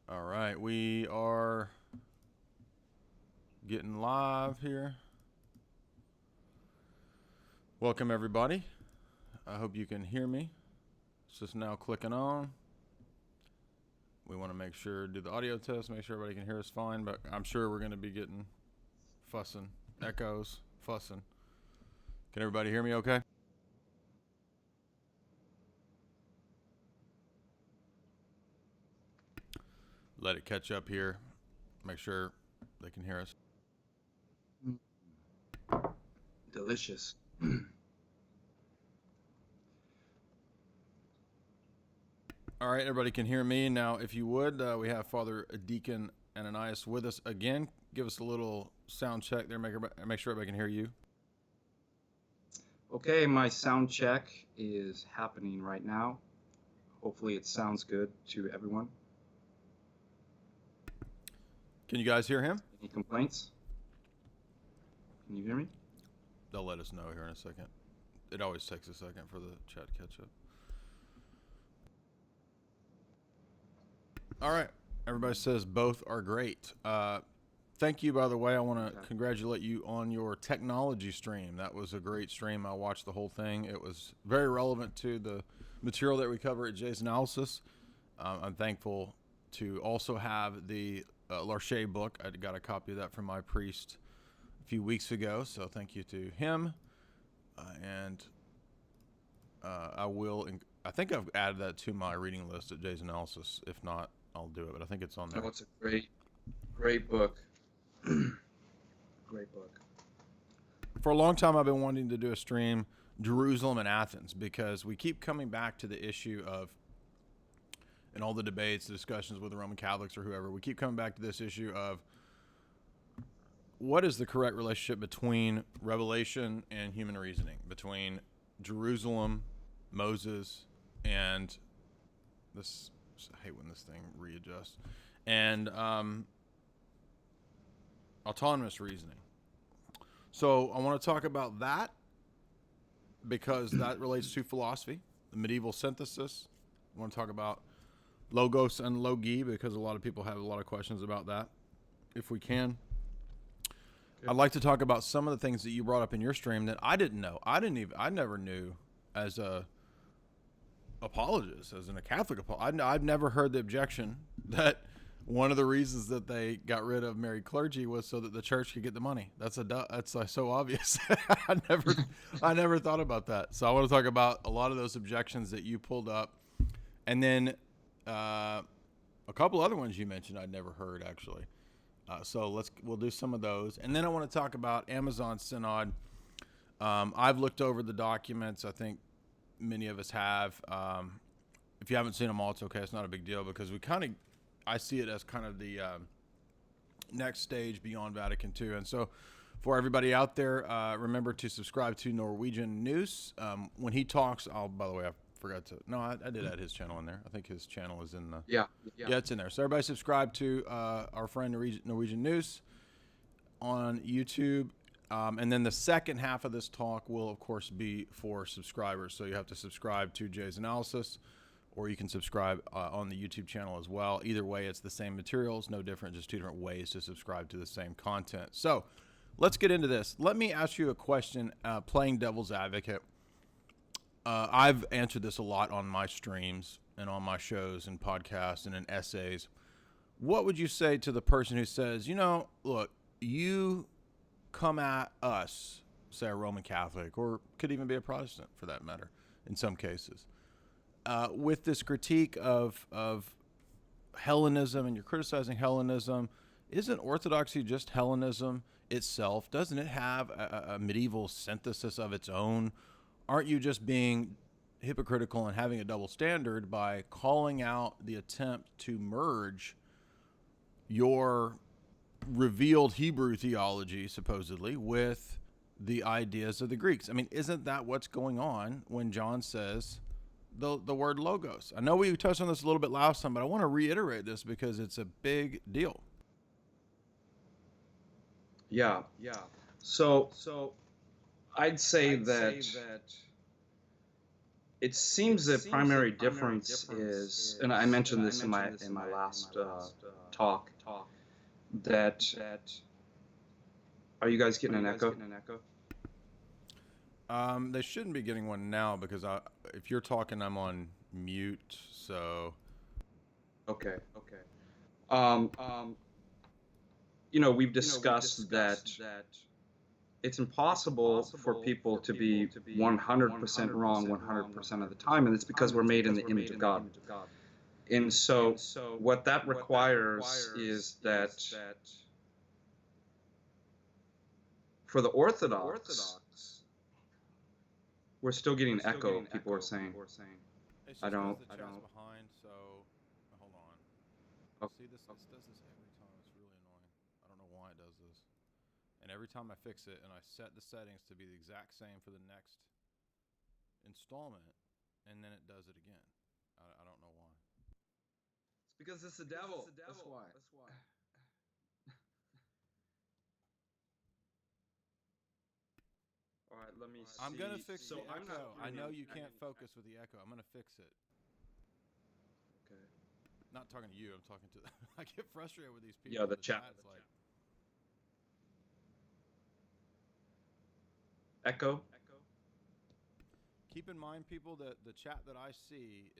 All right, we are getting live here. Welcome, everybody. I hope you can hear me. It's just now clicking on. We want to make sure, do the audio test, make sure everybody can hear us fine, but I'm sure we're going to be getting fussing, echoes, fussing. Can everybody hear me okay? Let it catch up here. Make sure they can hear us. Delicious. All right, everybody can hear me. Now, if you would, we have FrDcn Ananias with us again. Give us a little sound check there. Make sure everybody can hear you. Okay, my sound check is happening right now. Hopefully it sounds good to everyone. Can you guys hear him? Any complaints? Can you hear me? They'll let us know here in a second. It always takes a second for the chat to catch up. All right. Everybody says both are great. Thank you, by the way. I want to congratulate you on your technology stream. That was a great stream. I watched the whole thing. It was very relevant to the material that we cover at Jay's Analysis. I'm thankful to also have the Larche book. I got a copy of that from my priest a few weeks ago, so thank you to him. I think I've added that to my reading list at Jay's Analysis. If not, I'll do it, but I think it's on there. Oh, it's a great book. Great book. For a long time, I've been wanting to do a stream, Jerusalem and Athens, because we keep coming back to the issue of, in all the debates, the discussions with the Roman Catholics or whoever, we keep coming back to this issue of what is the correct relationship between revelation and human reasoning, between Jerusalem, Moses, and this. I hate when this thing readjusts, and autonomous reasoning. So I want to talk about that because that relates to philosophy, the medieval synthesis. I want to talk about logos and logi because a lot of people have a lot of questions about that. If we can, I'd like to talk about some of the things that you brought up in your stream that I didn't know. I never knew as a apologist, as in a Catholic apologist. I've never heard the objection that one of the reasons that they got rid of married clergy was so that the church could get the money. That's like so obvious. I never thought about that. So I want to talk about a lot of those objections that you pulled up, and then a couple other ones you mentioned I'd never heard actually. So we'll do some of those, and then I want to talk about Amazon Synod. I've looked over the documents. I think many of us have. If you haven't seen them all, it's okay. It's not a big deal because I see it as kind of the next stage beyond Vatican II. And so for everybody out there, remember to subscribe to Norwegian News. When he talks, by the way, I forgot to. No, I did add his channel in there. I think his channel is in the. Yeah, it's in there. So everybody subscribe to our friend Norwegian News on YouTube. And then the second half of this talk will, of course, be for subscribers. So you have to subscribe to Jay's Analysis, or you can subscribe on the YouTube channel as well. Either way, it's the same materials, no different, just two different ways to subscribe to the same content. So let's get into this. Let me ask you a question, playing devil's advocate. I've answered this a lot on my streams and on my shows and podcasts and in essays. What would you say to the person who says, look, you come at us, say a Roman Catholic, or could even be a Protestant for that matter, in some cases, with this critique of Hellenism, and you're criticizing Hellenism? Isn't Orthodoxy just Hellenism itself? Doesn't it have a medieval synthesis of its own? Aren't you just being hypocritical and having a double standard by calling out the attempt to merge your revealed Hebrew theology, supposedly, with the ideas of the Greeks? I mean, isn't that what's going on when John says the word logos? I know we touched on this a little bit last time, but I want to reiterate this because it's a big deal. Yeah. So I'd say that it seems the primary difference is, and I mentioned this in my last talk, that are you guys getting an echo? They shouldn't be getting one now because if you're talking, I'm on mute. So Okay. We've discussed that it's impossible for people to be 100% wrong 100% of the time, and it's because we're made in the image of God. And so what that requires is that for the Orthodox, we're still getting echo, people are saying. it's I just because don't. the chat's behind. So hold on. Okay. See this? This does this every time. It's really annoying. I don't know why it does this. And every time I fix it and I set the settings to be the exact same for the next installment, and then it does it again. I don't know why. It's because it's the devil. That's why. All right, let me see. I'm gonna fix the I'm not echo. I hearing know any you can't echo. focus with the echo. I'm gonna fix it. Okay. Not talking to you. I'm talking to. I get frustrated with these people. Yeah, the in chat. It's like Echo. keep in mind, people, that the chat that I see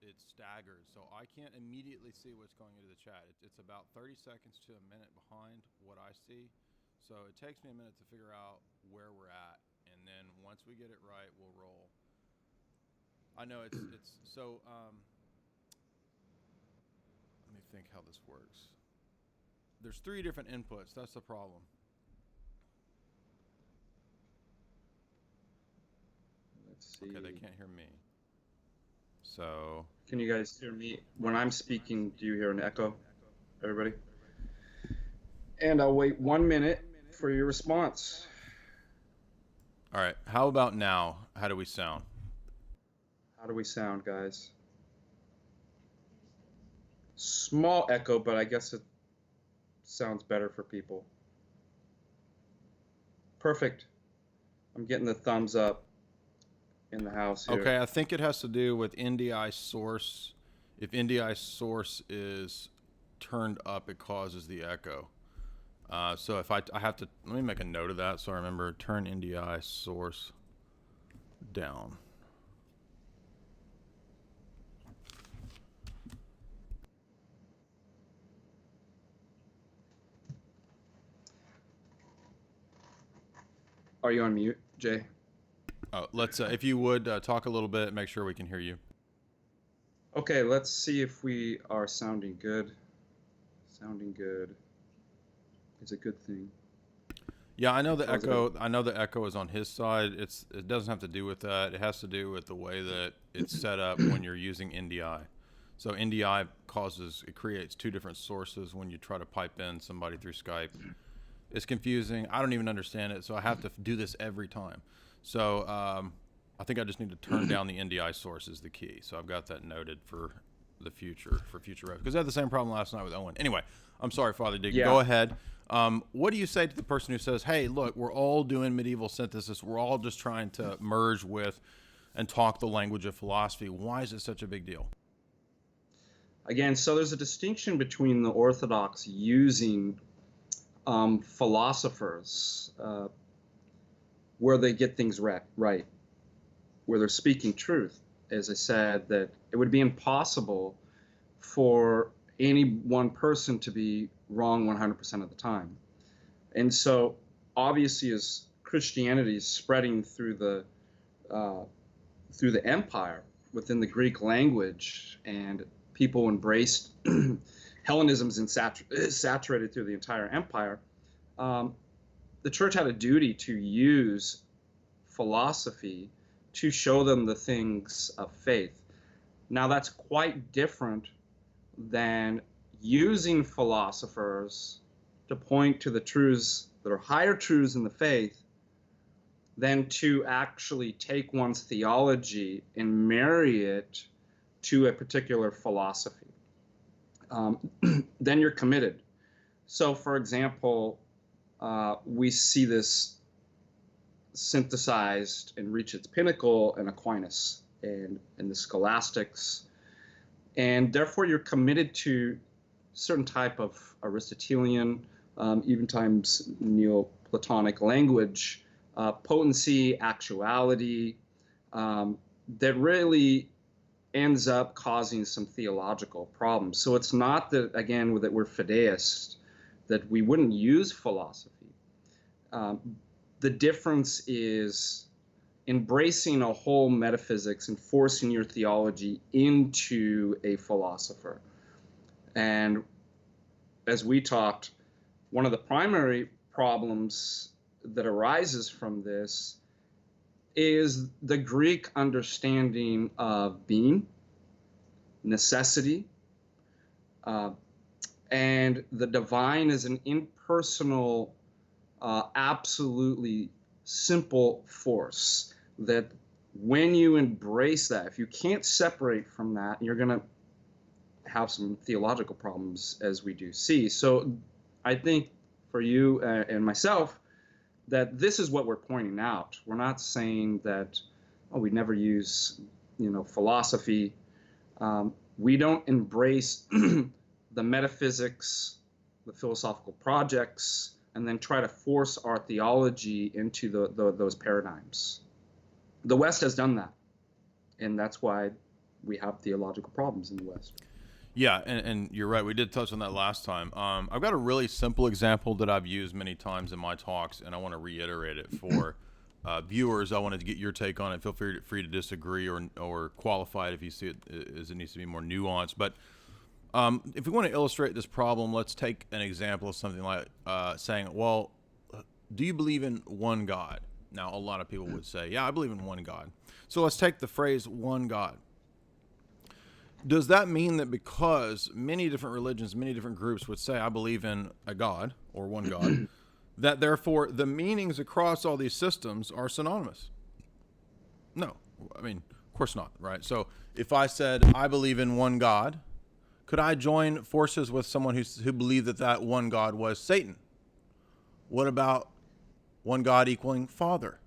it's staggered, so I can't immediately see what's going into the chat. It's about 30 seconds to a minute behind what I see, so it takes me a minute to figure out where we're at, and then once we get it right, we'll roll. I know it's so. Let me think how this works. There's 3 different inputs. That's the problem. Let's see. Okay, they can't hear me. So Can you guys hear me? When I'm speaking, do you hear an echo? Everybody? And I'll wait 1 minute for your response. all right, how about now? How do we sound? How do we sound, guys? Small echo, but I guess it sounds better for people. Perfect. I'm getting the thumbs up in the house here. Okay, I think it has to do with NDI source. If NDI source is turned up, it causes the echo. So if I have to, let me make a note of that so I remember, turn NDI source down. Are you on mute, Jay? Let's, if you would, talk a little bit, make sure we can hear you. Okay, let's see if we are sounding good. Sounding good is a good thing. Yeah, I know the echo. I know the echo is on his side. It doesn't have to do with that. It has to do with the way that it's set up when you're using NDI. So NDI creates 2 different sources when you try to pipe in somebody through Skype. It's confusing. I don't even understand it, so I have to do this every time. So I think I just need to turn down the NDI source is the key. So I've got that noted for the future, because I had the same problem last night with Owen. Anyway, I'm sorry, Father Dick. Yeah. Go ahead. What do you say to the person who says, hey, look, we're all doing medieval synthesis. We're all just trying to merge with and talk the language of philosophy. Why is it such a big deal? Again, so there's a distinction between the Orthodox using philosophers where they get things right, where they're speaking truth. As I said, that it would be impossible for any one person to be wrong 100% of the time. And so, obviously, as Christianity is spreading through the empire within the Greek language, and people embraced Hellenism saturated through the entire empire, the church had a duty to use philosophy to show them the things of faith. Now, that's quite different than using philosophers to point to the truths that are higher truths in the faith than to actually take one's theology and marry it to a particular philosophy. Then you're committed. So, for example, we see this synthesized and reach its pinnacle in Aquinas. and the scholastics, and therefore you're committed to certain type of Aristotelian, even times Neoplatonic language, potency, actuality, that really ends up causing some theological problems. So it's not that, again, that we're fideists, that we wouldn't use philosophy. The difference is embracing a whole metaphysics and forcing your theology into a philosopher. And as we talked, one of the primary problems that arises from this is the Greek understanding of being, necessity, and the divine is an impersonal, absolutely simple force that when you embrace that, if you can't separate from that, you're going to have some theological problems, as we do see. So I think for you and myself, that this is what we're pointing out. We're not saying that, oh, we never use, philosophy. We don't embrace the metaphysics, the philosophical projects, and then try to force our theology into those paradigms. The West has done that, and that's why we have theological problems in the West. Yeah, and you're right. We did touch on that last time. I've got a really simple example that I've used many times in my talks, and I want to reiterate it for viewers. I wanted to get your take on it. Feel free to disagree or qualify it if you see it as it needs to be more nuanced. But if we want to illustrate this problem, let's take an example of something like saying, well, do you believe in one God? Now, a lot of people would say, yeah, I believe in one God. So let's take the phrase one God. Does that mean that because many different religions, many different groups would say, I believe in a God or one God, that therefore the meanings across all these systems are synonymous? No. I mean, of course not, right? So if I said, I believe in one God, could I join forces with someone who believed that one God was Satan? What about one God equaling Father?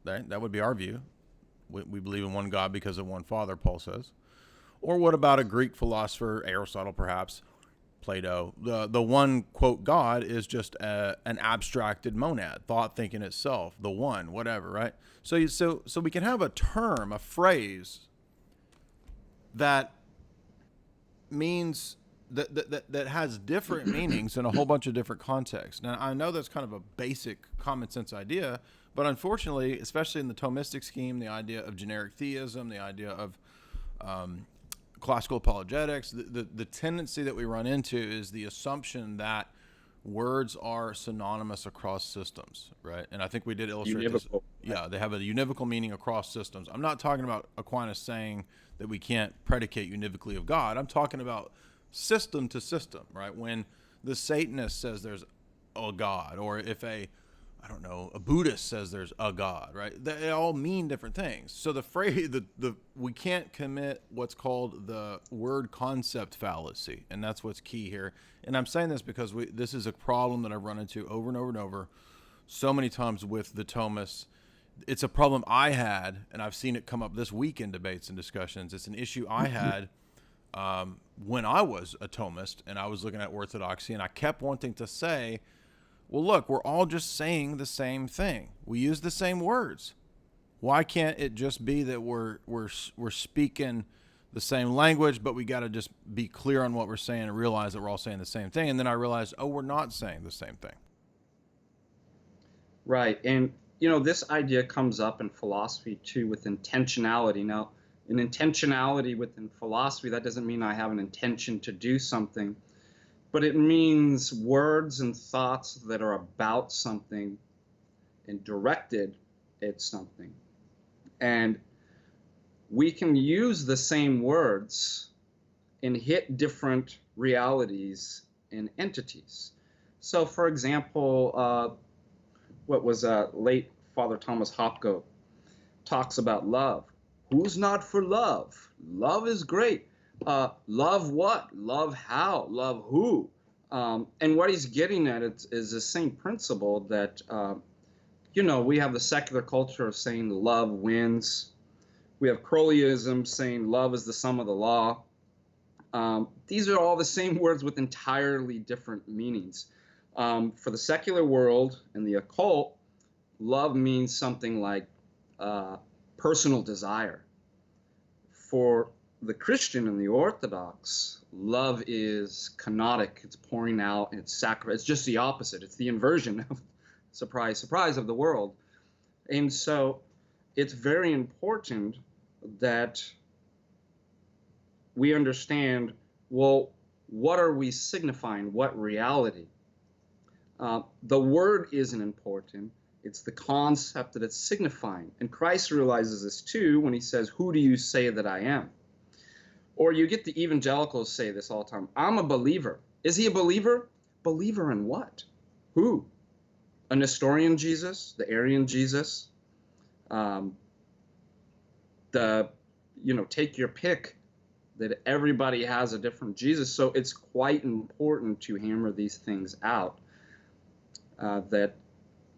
That would be our view. We believe in one God because of one Father, Paul says. Or what about a Greek philosopher, Aristotle perhaps, Plato? The one, quote, God is just an abstracted monad, thought thinking itself, the one, whatever, right? So we can have a term, a phrase that means that has different meanings in a whole bunch of different contexts. Now, I know that's kind of a basic common sense idea, but unfortunately, especially in the Thomistic scheme, the idea of generic theism, the idea of classical apologetics, the tendency that we run into is the assumption that words are synonymous across systems, right? And I think we did illustrate this. Yeah, they have a univocal meaning across systems. I'm not talking about Aquinas saying that we can't predicate univocally of God. I'm talking about system to system, right? When the Satanist says there's a God, or if a Buddhist says there's a God, right? They all mean different things. So the phrase, we can't commit what's called the word concept fallacy, and that's what's key here. And I'm saying this because this is a problem that I've run into over and over and over so many times with the Thomists. It's a problem I had, and I've seen it come up this week in debates and discussions. It's an issue I had when I was a Thomist, and I was looking at orthodoxy, and I kept wanting to say, well, look, we're all just saying the same thing. We use the same words. Why can't it just be that we're speaking the same language, but we got to just be clear on what we're saying and realize that we're all saying the same thing? And then I realized, we're not saying the same thing. Right. And, this idea comes up in philosophy, too, with intentionality. Now, an intentionality within philosophy, that doesn't mean I have an intention to do something. But it means words and thoughts that are about something and directed at something. And we can use the same words and hit different realities and entities. So, for example, what was late Father Thomas Hopko talks about love. Who's not for love? Love is great. Love what? Love how? Love who? And what he's getting at is the same principle that, we have the secular culture of saying love wins. We have Crowleyism saying love is the sum of the law. These are all the same words with entirely different meanings. For the secular world and the occult, love means something like personal desire. For the Christian and the Orthodox, love is kenotic. It's pouring out. It's sacrament. It's just the opposite. It's the inversion of, surprise, surprise, of the world. And so it's very important that we understand, well, what are we signifying? What reality? The word isn't important. It's the concept that it's signifying. And Christ realizes this too when he says, who do you say that I am? Or you get the evangelicals say this all the time. I'm a believer. Is he a believer? Believer in what? Who? A Nestorian Jesus? The Arian Jesus? Take your pick, that everybody has a different Jesus. So it's quite important to hammer these things out. That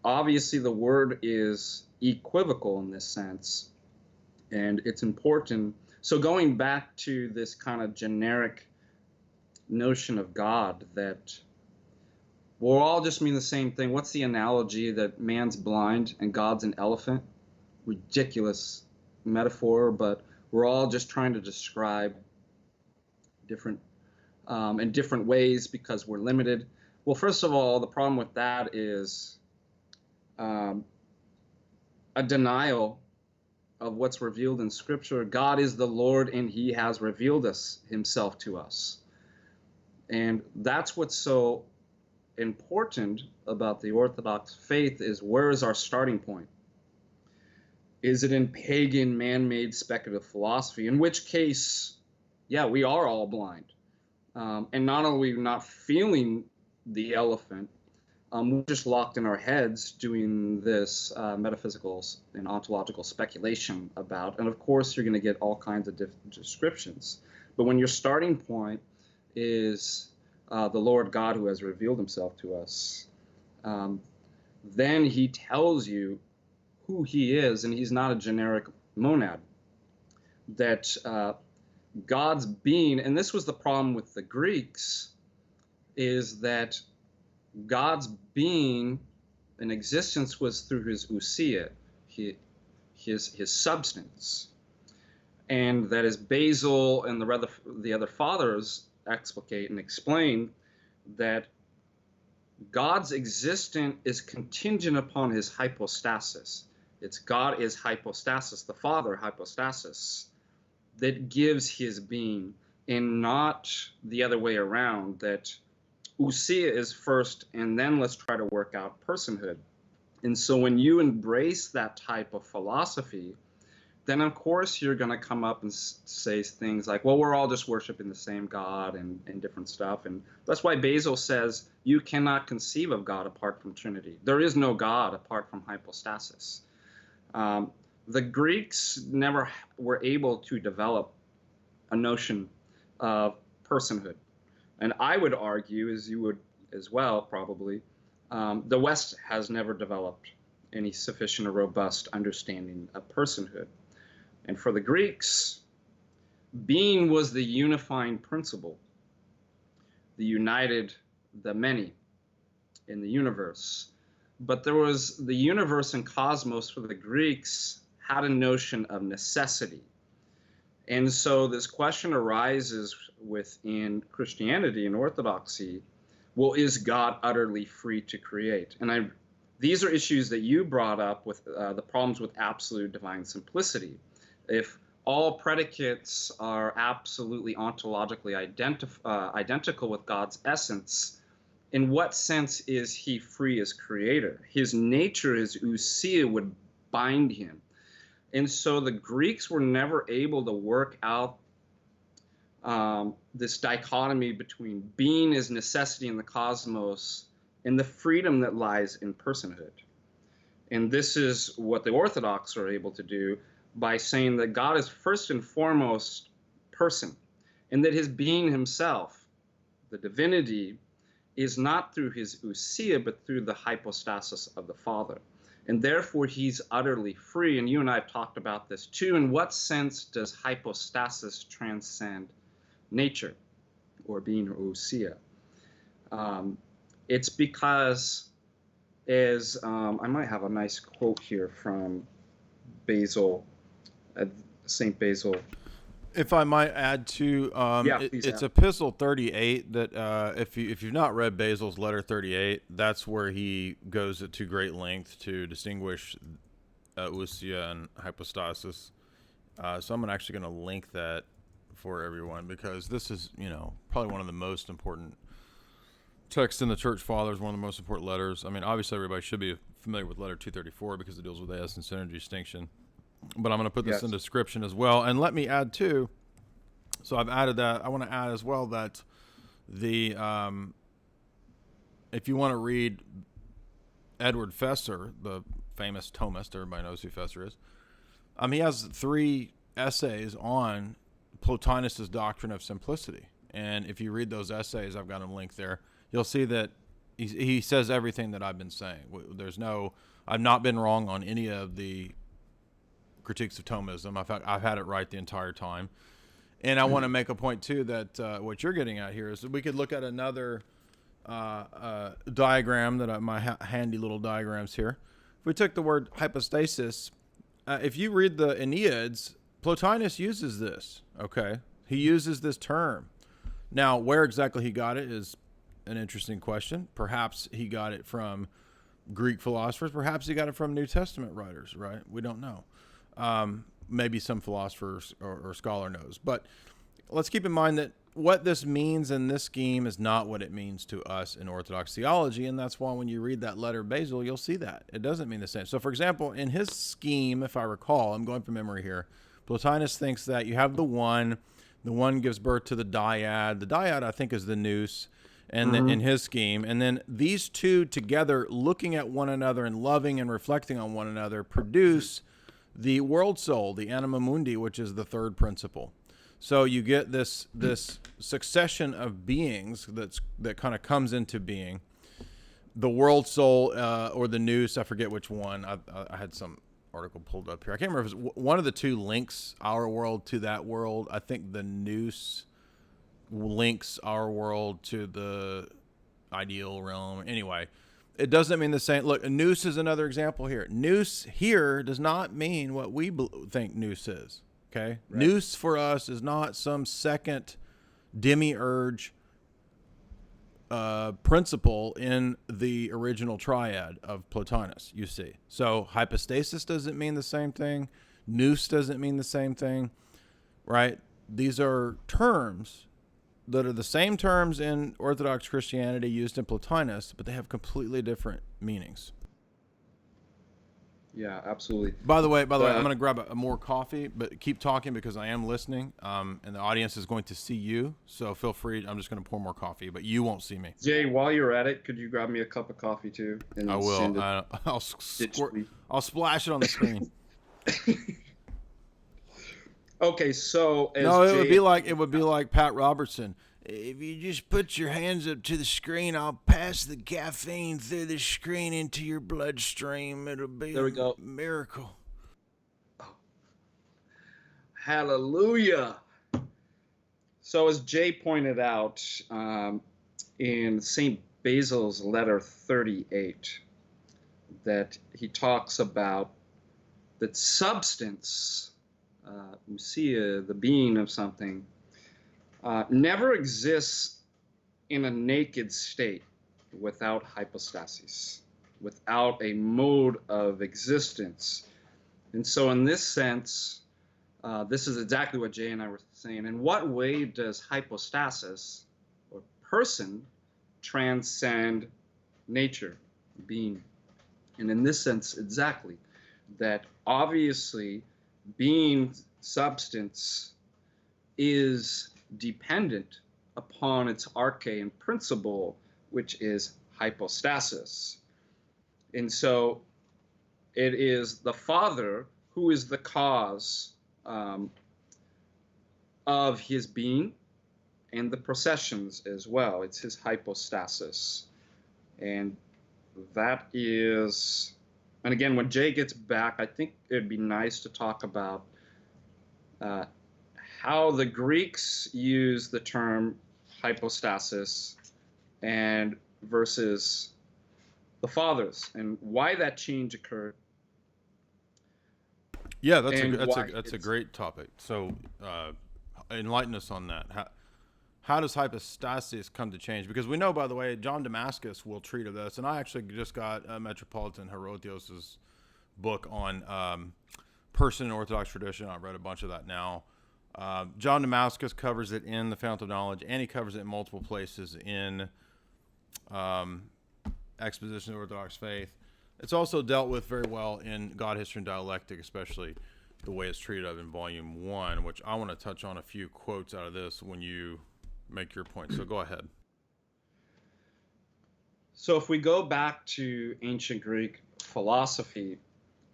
obviously the word is equivocal in this sense, and it's important. So going back to this kind of generic notion of God, that we'll all just mean the same thing. What's the analogy that man's blind and God's an elephant? Ridiculous metaphor, but we're all just trying to describe different in different ways because we're limited. Well, first of all, the problem with that is a denial of what's revealed in Scripture. God is the Lord, and he has revealed himself to us. And that's what's so important about the Orthodox faith, is where is our starting point? Is it in pagan, man-made, speculative philosophy? In which case, yeah, we are all blind. And not only are we not feeling the elephant, we're just locked in our heads doing this metaphysical and ontological speculation about. And of course, you're going to get all kinds of different descriptions. But when your starting point is the Lord God who has revealed himself to us, then he tells you who he is, and he's not a generic monad. That God's being, and this was the problem with the Greeks, is that God's being and existence was through his ousia, his substance. And that as Basil and the other fathers explicate and explain, that God's existence is contingent upon his hypostasis. It's God is hypostasis, the Father hypostasis, that gives his being, and not the other way around, that ousia is first, and then let's try to work out personhood. And so when you embrace that type of philosophy, then of course you're going to come up and say things like, well, we're all just worshiping the same God and different stuff. And that's why Basil says you cannot conceive of God apart from Trinity. There is no God apart from hypostasis. The Greeks never were able to develop a notion of personhood. And I would argue, as you would as well probably, the West has never developed any sufficient or robust understanding of personhood. And for the Greeks, being was the unifying principle, the united the many in the universe. But there was the universe and cosmos for the Greeks had a notion of necessity. And so this question arises within Christianity and Orthodoxy, well, is God utterly free to create? And these are issues that you brought up with the problems with absolute divine simplicity. If all predicates are absolutely ontologically identical with God's essence, in what sense is he free as creator? His nature, his ousia, would bind him. And so the Greeks were never able to work out this dichotomy between being as necessity in the cosmos and the freedom that lies in personhood. And this is what the Orthodox are able to do by saying that God is first and foremost person, and that his being himself, the divinity, is not through his ousia, but through the hypostasis of the Father. and therefore he's utterly free. And you and I have talked about this too. In what sense does hypostasis transcend nature, or being, or ousia? It's because, as I might have a nice quote here from Basil, Saint Basil. If I might add to, it's Epistle 38 that if you've not read Basil's letter 38, that's where he goes to great length to distinguish ousia and hypostasis. So I'm actually going to link that for everyone, because this is, probably one of the most important texts in the Church Fathers, one of the most important letters. I mean, obviously everybody should be familiar with letter 234 because it deals with the essence synergy distinction. But I'm going to put this in the description as well. And let me add too, so I've added that. I want to add as well that the if you want to read Edward Fesser, the famous Thomist, everybody knows who Fesser is. He has 3 essays on Plotinus' doctrine of simplicity. And if you read those essays, I've got them linked there, you'll see that he says everything that I've been saying. I've not been wrong on any of the critiques of Thomism. I've had it right the entire time. And I want to make a point too that what you're getting at here is that we could look at another diagram that my handy little diagrams here. If we took the word hypostasis, if you read the Aeneads, Plotinus uses this. Okay, he uses this term. Now, where exactly he got it is an interesting question. Perhaps he got it from Greek philosophers. Perhaps he got it from New Testament writers. Right? We don't know. Maybe some philosophers or scholar knows, but let's keep in mind that what this means in this scheme is not what it means to us in Orthodox theology, and that's why when you read that letter of Basil, you'll see that it doesn't mean the same. So, for example, in his scheme, if I recall, I'm going from memory here, Plotinus thinks that you have the one gives birth to the dyad. The dyad, I think, is the nous, and then in his scheme, and then these two together, looking at one another and loving and reflecting on one another, produce the world soul, the anima mundi, which is the third principle. So you get this succession of beings that kind of comes into being. The world soul or the nous, I forget which one. I had some article pulled up here. I can't remember if it was one of the two links our world to that world. I think the nous links our world to the ideal realm. Anyway, it doesn't mean the same. Look, a nous is another example here. Nous here does not mean what we think nous is. Okay, right. Nous for us is not some second demiurge principle in the original triad of Plotinus, you see. So hypostasis doesn't mean the same thing. Nous doesn't mean the same thing, right? These are terms that are the same terms in Orthodox Christianity used in Plotinus, but they have completely different meanings. Yeah, absolutely. By the way, I'm going to grab a more coffee, but keep talking because I am listening, and the audience is going to see you. So feel free. I'm just going to pour more coffee, but you won't see me. Jay, while you're at it, could you grab me a cup of coffee too? And I will. I'll splash it on the screen. Okay, so it would be like Pat Robertson. If you just put your hands up to the screen, I'll pass the caffeine through the screen into your bloodstream. It'll be a miracle. Oh. Hallelujah. So as Jay pointed out in St. Basil's letter 38, that he talks about that substance, ousia, the being of something, never exists in a naked state without hypostasis, without a mode of existence. And so in this sense, this is exactly what Jay and I were saying. In what way does hypostasis, or person, transcend nature, being? And in this sense, exactly, that obviously being substance is dependent upon its arche and principle, which is hypostasis. And so it is the Father who is the cause of his being and the processions as well. It's his hypostasis. And that is And again, when Jay gets back, I think it'd be nice to talk about uh, how the Greeks use the term hypostasis and versus the fathers, and why that change occurred, Yeah, and why that's a it's great topic. So, enlighten us on that. How does hypostasis come to change? Because we know, by the way, John Damascus will treat of this, and I actually just got Metropolitan Herotios's book on person in Orthodox tradition. I've read a bunch of that now. John Damascus covers it in the Fount of Knowledge, and he covers it in multiple places in Exposition of Orthodox Faith. It's also dealt with very well in God, History, and Dialectic, especially the way it's treated of in Volume 1, which I want to touch on a few quotes out of this when you make your point. So go ahead. So if we go back to ancient Greek philosophy,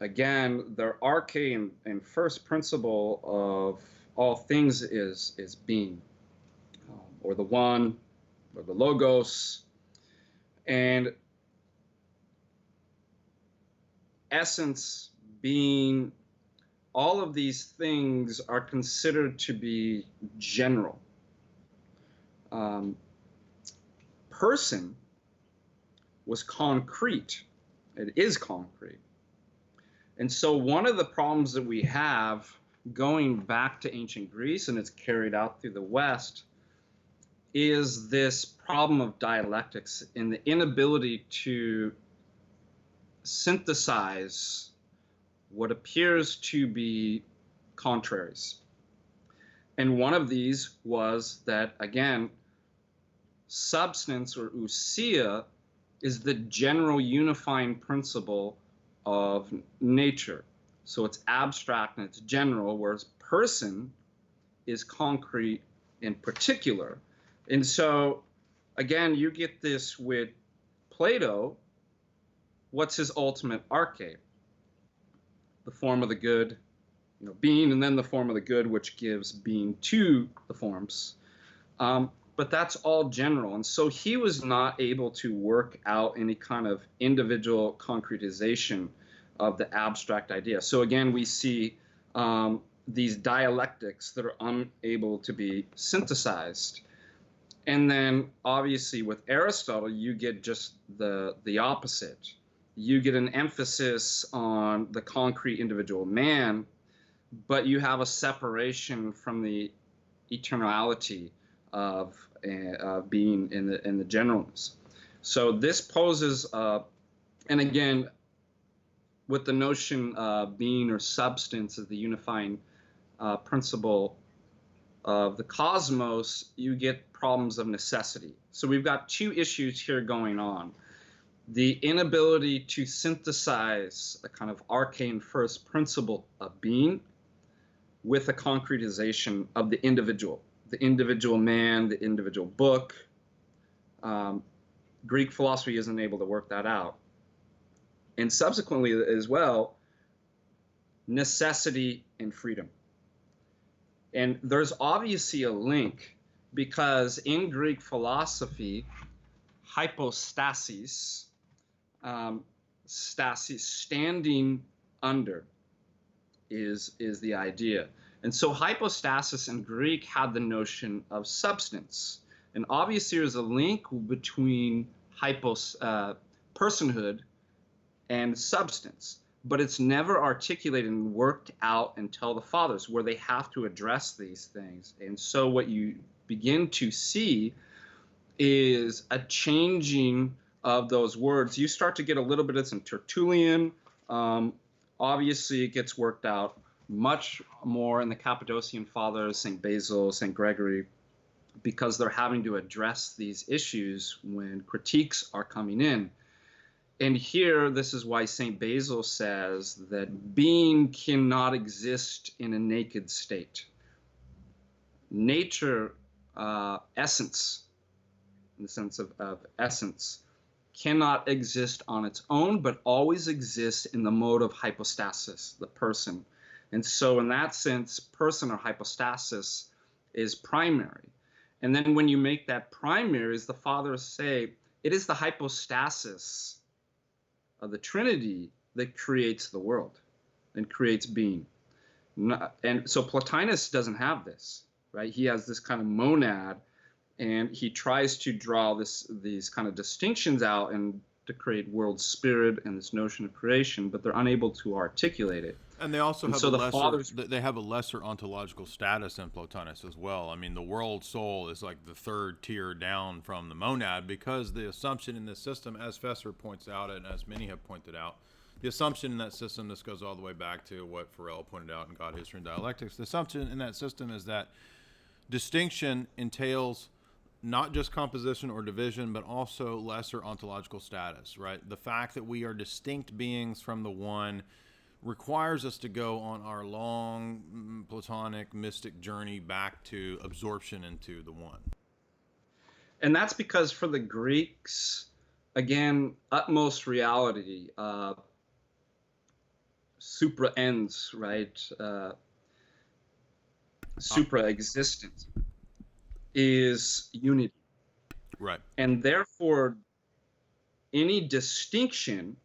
again, their arche and first principle of all things is being, or the one, or the logos, and essence, being. All of these things are considered to be general. Person was concrete. It is concrete. And so one of the problems that we have going back to ancient Greece, and it's carried out through the West, is this problem of dialectics and the inability to synthesize what appears to be contraries. And one of these was that, again, substance, or ousia, is the general unifying principle of nature. So it's abstract and it's general, whereas person is concrete and particular. And so, again, you get this with Plato. What's his ultimate arche? The form of the good, being, and then the form of the good, which gives being to the forms. But that's all general. And so he was not able to work out any kind of individual concretization of the abstract idea. So again, we see these dialectics that are unable to be synthesized. And then obviously with Aristotle, you get just the opposite. You get an emphasis on the concrete individual man, but you have a separation from the eternality of being in the generalness. So this poses, and again, with the notion of being or substance as the unifying principle of the cosmos, you get problems of necessity. So we've got two issues here going on. The inability to synthesize a kind of arcane first principle of being with a concretization of the individual man, the individual book. Greek philosophy isn't able to work that out. And subsequently as well, necessity and freedom. And there's obviously a link, because in Greek philosophy, hypostasis, stasis, standing under, is the idea. And so hypostasis in Greek had the notion of substance. And obviously there's a link between personhood and substance, but it's never articulated and worked out until the fathers, where they have to address these things. And so what you begin to see is a changing of those words. You start to get a little bit of some Tertullian. Obviously, it gets worked out much more in the Cappadocian Fathers, St. Basil, St. Gregory, because they're having to address these issues when critiques are coming in. And here, this is why St. Basil says that being cannot exist in a naked state. Nature, essence, in the sense of essence, cannot exist on its own, but always exists in the mode of hypostasis, the person. And so in that sense, person or hypostasis is primary. And then when you make that primary, as the fathers say, it is the hypostasis of the Trinity that creates the world and creates being. And so Plotinus doesn't have this, right? He has this kind of monad, and he tries to draw these kind of distinctions out and to create world spirit and this notion of creation, but they're unable to articulate it. And they also have so they have a lesser ontological status than Plotinus as well. I mean, the world soul is like the third tier down from the monad, because the assumption in this system, as Fesser points out and as many have pointed out, the assumption in that system, this goes all the way back to what Farrell pointed out in God, History, and Dialectics, the assumption in that system is that distinction entails not just composition or division, but also lesser ontological status, right? The fact that we are distinct beings from the one requires us to go on our long Platonic mystic journey back to absorption into the one. And that's because for the Greeks, again, utmost reality, supra ens, right? Supra existence is unity. Right. And therefore, any distinction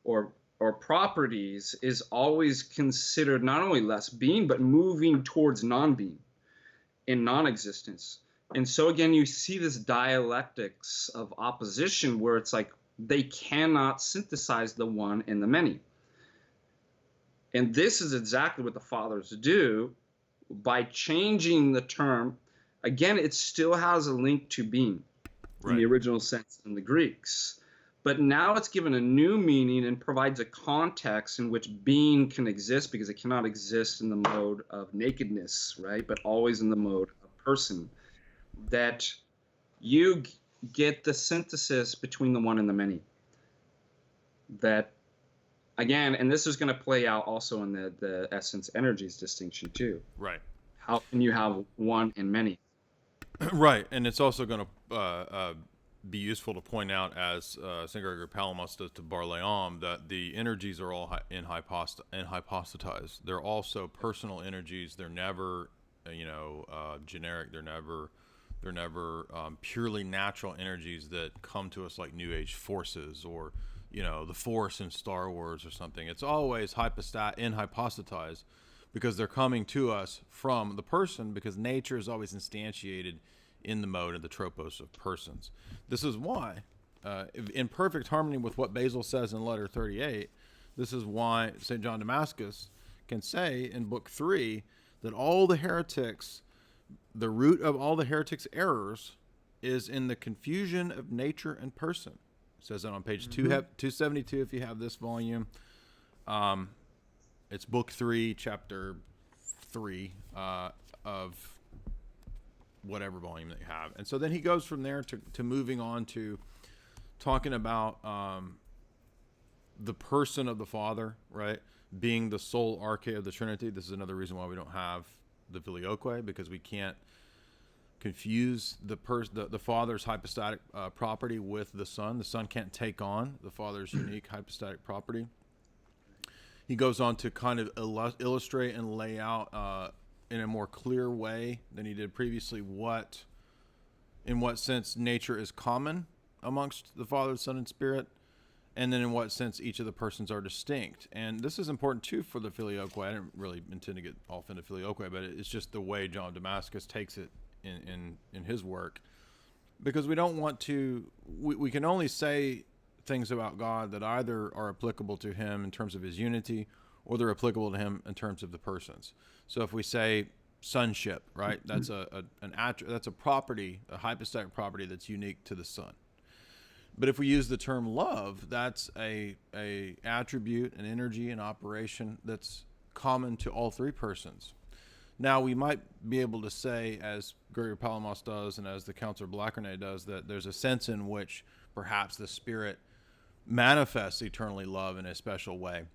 or properties is always considered not only less being, but moving towards non-being in non-existence. And so again, you see this dialectics of opposition where it's like they cannot synthesize the one and the many. And this is exactly what the fathers do by changing the term. Again, it still has a link to being in the original sense in the Greeks. But now it's given a new meaning and provides a context in which being can exist, because it cannot exist in the mode of nakedness, right? But always in the mode of person. That you get the synthesis between the one and the many. That, again, and this is going to play out also in the essence energies distinction too. Right. How can you have one and many? Right, and it's also going to be useful to point out, as St. Gregory Palamas does to Barlaam, that the energies are all hypostatized. They're also personal energies. They're never, generic. They're never purely natural energies that come to us like New Age forces or, the Force in Star Wars or something. It's always hypostatized, because they're coming to us from the person, because nature is always instantiated in the mode of the tropos of persons. This is why, in perfect harmony with what Basil says in letter 38, this is why St. John Damascus can say in book 3 that all the heretics, the root of all the heretics' errors is in the confusion of nature and person. It says that on page 272 if you have this volume. It's book 3, chapter 3 of whatever volume that you have. And so then he goes from there to moving on to talking about the person of the Father, right, being the sole arche of the Trinity. This is another reason why we don't have the filioque, because we can't confuse the Father's hypostatic property with the Son. The Son can't take on the Father's unique hypostatic property. He goes on to kind of illustrate and lay out in a more clear way than he did previously in what sense nature is common amongst the Father, Son, and Spirit, and then in what sense each of the persons are distinct. And this is important too for the filioque. I didn't really intend to get off into filioque, but it's just the way John Damascus takes it in his work, because we don't want to. We can only say things about God that either are applicable to him in terms of his unity, or they're applicable to him in terms of the persons. So if we say sonship, right, that's that's a property, a hypostatic property that's unique to the Son. But if we use the term love, that's a attribute, an energy, an operation that's common to all three persons. Now, we might be able to say, as Gregory Palamas does and as the Counselor Blackernay does, that there's a sense in which perhaps the Spirit manifests eternally love in a special way.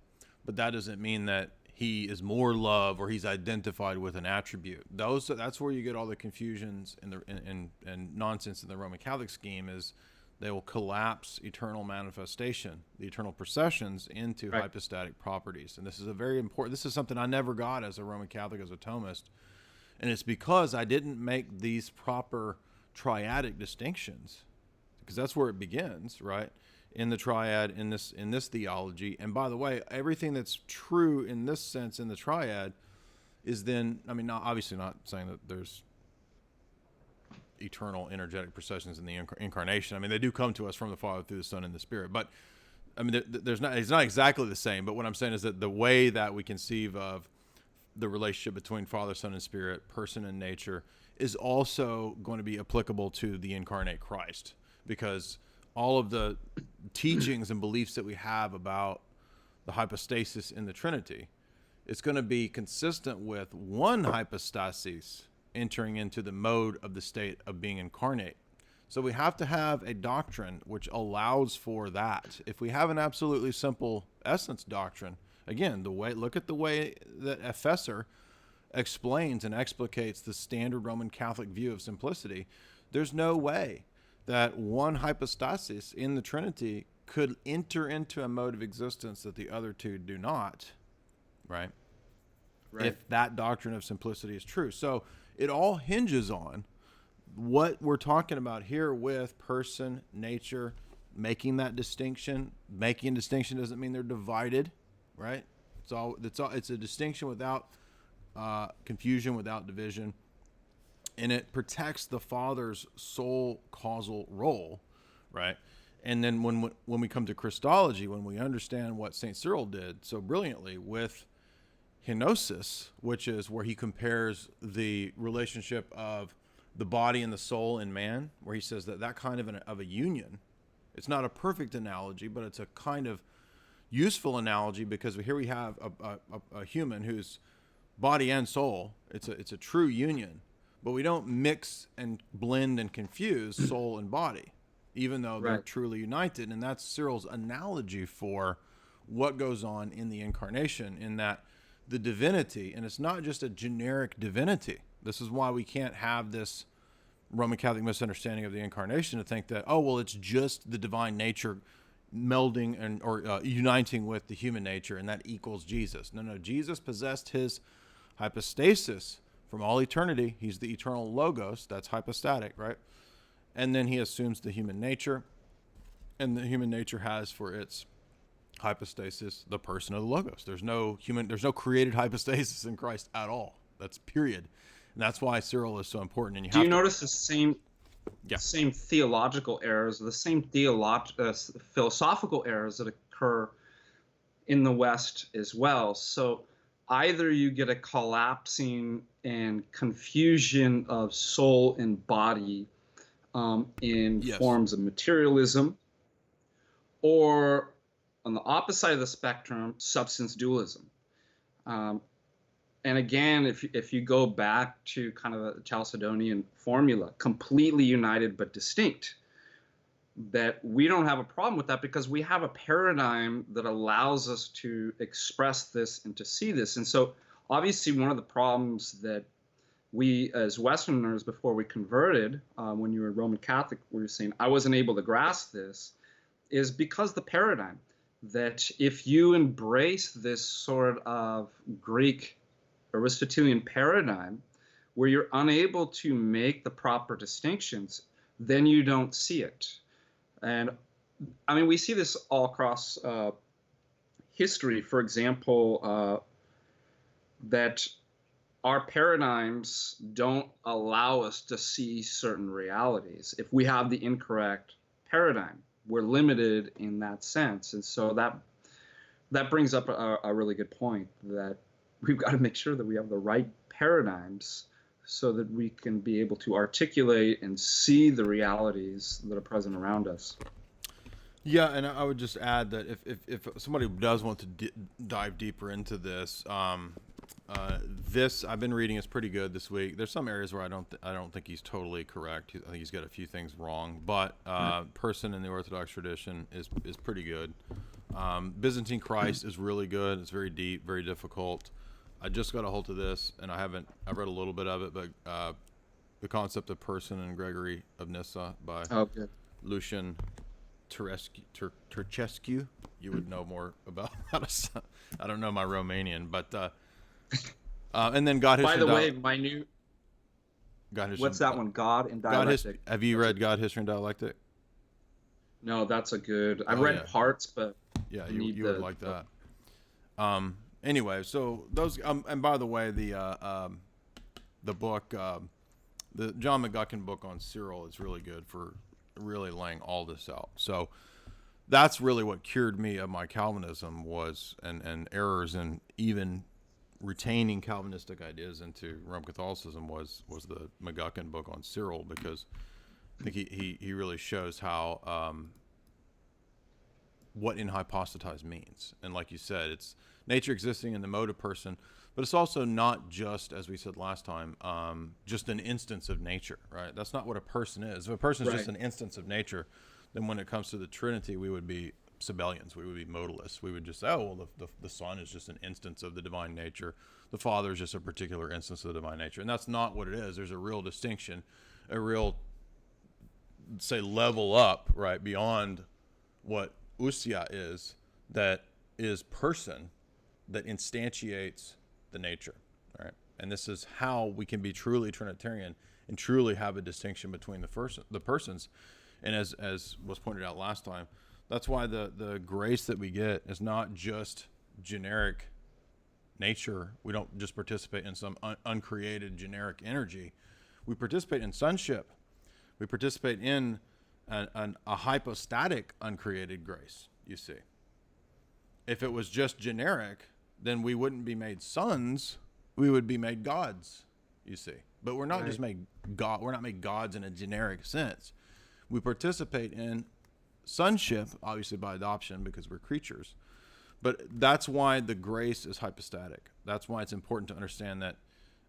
But that doesn't mean that he is more love or he's identified with an attribute. That's where you get all the confusions and nonsense in the Roman Catholic scheme, is they will collapse eternal manifestation, the eternal processions, into hypostatic properties. And this is a very important, this is something I never got as a Roman Catholic, as a Thomist. And it's because I didn't make these proper triadic distinctions, because that's where it begins, right? in the triad in this theology. And by the way, everything that's true in this sense in the triad is then, I mean, obviously not saying that there's eternal energetic processions in the incarnation. I mean, they do come to us from the Father through the Son and the Spirit, but I mean, it's not exactly the same. But what I'm saying is that the way that we conceive of the relationship between Father, Son, and Spirit, person and nature, is also going to be applicable to the incarnate Christ, because all of the teachings and beliefs that we have about the hypostasis in the Trinity, it's going to be consistent with one hypostasis entering into the mode of the state of being incarnate. So we have to have a doctrine which allows for that. If we have an absolutely simple essence doctrine, again, look at the way that Fesser explains and explicates the standard Roman Catholic view of simplicity. There's no way that one hypostasis in the Trinity could enter into a mode of existence that the other two do not, right? If that doctrine of simplicity is true. So it all hinges on what we're talking about here with person, nature, making that distinction. Making a distinction doesn't mean they're divided, right? It's a distinction without confusion, without division, and it protects the Father's sole causal role, right? And then when we come to Christology, when we understand what St. Cyril did so brilliantly with Henosis, which is where he compares the relationship of the body and the soul in man, where he says that kind of a union, it's not a perfect analogy, but it's a kind of useful analogy, because here we have a human whose body and soul, it's a true union, but we don't mix and blend and confuse soul and body, even though they're truly united. And that's Cyril's analogy for what goes on in the incarnation, in that the divinity, and it's not just a generic divinity. This is why we can't have this Roman Catholic misunderstanding of the incarnation to think that, oh, well, it's just the divine nature melding or uniting with the human nature, and that equals Jesus. No, Jesus possessed his hypostasis from all eternity. He's the eternal logos. That's hypostatic, right? And then he assumes the human nature, and the human nature has for its hypostasis the person of the logos. There's no created hypostasis in Christ at all. That's period. And that's why Cyril is so important. And do you notice the same theological errors, the same philosophical errors that occur in the West as well? So either you get a collapsing and confusion of soul and body in forms of materialism, or on the opposite side of the spectrum, substance dualism. And again, if you go back to kind of the Chalcedonian formula, completely united but distinct, that we don't have a problem with that, because we have a paradigm that allows us to express this and to see this. And so obviously one of the problems that we as Westerners, before we converted, when you were Roman Catholic, we were saying, I wasn't able to grasp this, is because the paradigm that if you embrace this sort of Greek Aristotelian paradigm where you're unable to make the proper distinctions, then you don't see it. And I mean, we see this all across history. For example, that our paradigms don't allow us to see certain realities. If we have the incorrect paradigm, we're limited in that sense. And so that brings up a really good point, that we've got to make sure that we have the right paradigms so that we can be able to articulate and see the realities that are present around us. Yeah, and I would just add that if somebody does want to dive deeper into this, this I've been reading is pretty good this week. There's some areas where I don't think he's totally correct. I think he's got a few things wrong, but Person in the Orthodox tradition is pretty good. Byzantine Christ is really good. It's very deep, very difficult. I just got a hold of this, and I've read a little bit of it, but The Concept of Person and Gregory of Nyssa by Lucian Turcescu. You would know more about how to. I don't know my Romanian, but and then God History. By the way, my new. God History. What's that one? God and Dialectic. Have you read God, History, and Dialectic? No, that's a good. I Oh read yeah, parts, but yeah, I you need you would like that. Anyway, so those and by the way, the book, the John McGuckin book on Cyril is really good for really laying all this out. So that's really what cured me of my Calvinism was and errors and even retaining Calvinistic ideas into Roman Catholicism was the McGuckin book on Cyril, because I think he really shows how what in hypostatize means. And like you said, it's nature existing in the mode of person, but it's also not just, as we said last time, just an instance of nature, right? That's not what a person is. If a person is just an instance of nature, then when it comes to the Trinity, we would be Sabellians. We would be modalists. We would just say, oh, well, the Son is just an instance of the divine nature. The Father is just a particular instance of the divine nature. And that's not what it is. There's a real distinction, a real, say, level up, right, beyond what ousia is, that is person, that instantiates the nature, right? And this is how we can be truly Trinitarian and truly have a distinction between the persons. And as was pointed out last time, that's why the grace that we get is not just generic nature. We don't just participate in some uncreated generic energy. We participate in sonship. We participate in a hypostatic uncreated grace, you see. If it was just generic, then we wouldn't be made sons. We would be made gods, you see. But we're not just made God. We're not made gods in a generic sense. We participate in sonship, obviously by adoption, because we're creatures. But that's why the grace is hypostatic. That's why it's important to understand that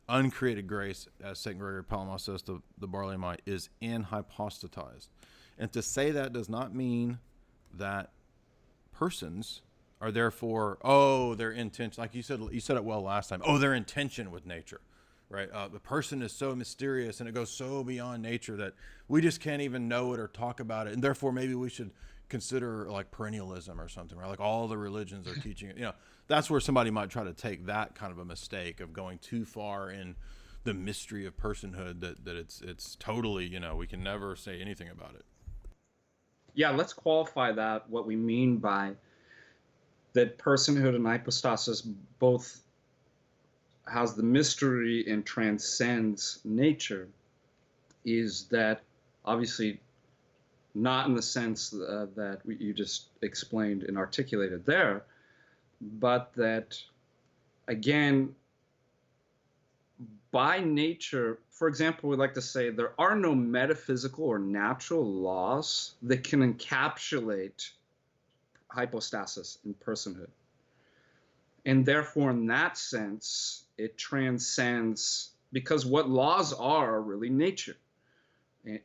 uncreated grace, as St. Gregory Palamas says to the Barlaamite, is inhypostatized. And to say that does not mean that persons are therefore, their intention, like you said it well last time, their intention with nature, right? The person is so mysterious and it goes so beyond nature that we just can't even know it or talk about it. And therefore maybe we should consider like perennialism or something, right? Like all the religions are teaching it. That's where somebody might try to take that kind of a mistake of going too far in the mystery of personhood that it's totally, we can never say anything about it. Yeah, let's qualify that, what we mean by that personhood and hypostasis both has the mystery and transcends nature, is that obviously not in the sense that you just explained and articulated there, but that, again, by nature, for example, we like to say there are no metaphysical or natural laws that can encapsulate hypostasis and personhood. And therefore, in that sense, it transcends, because what laws are really nature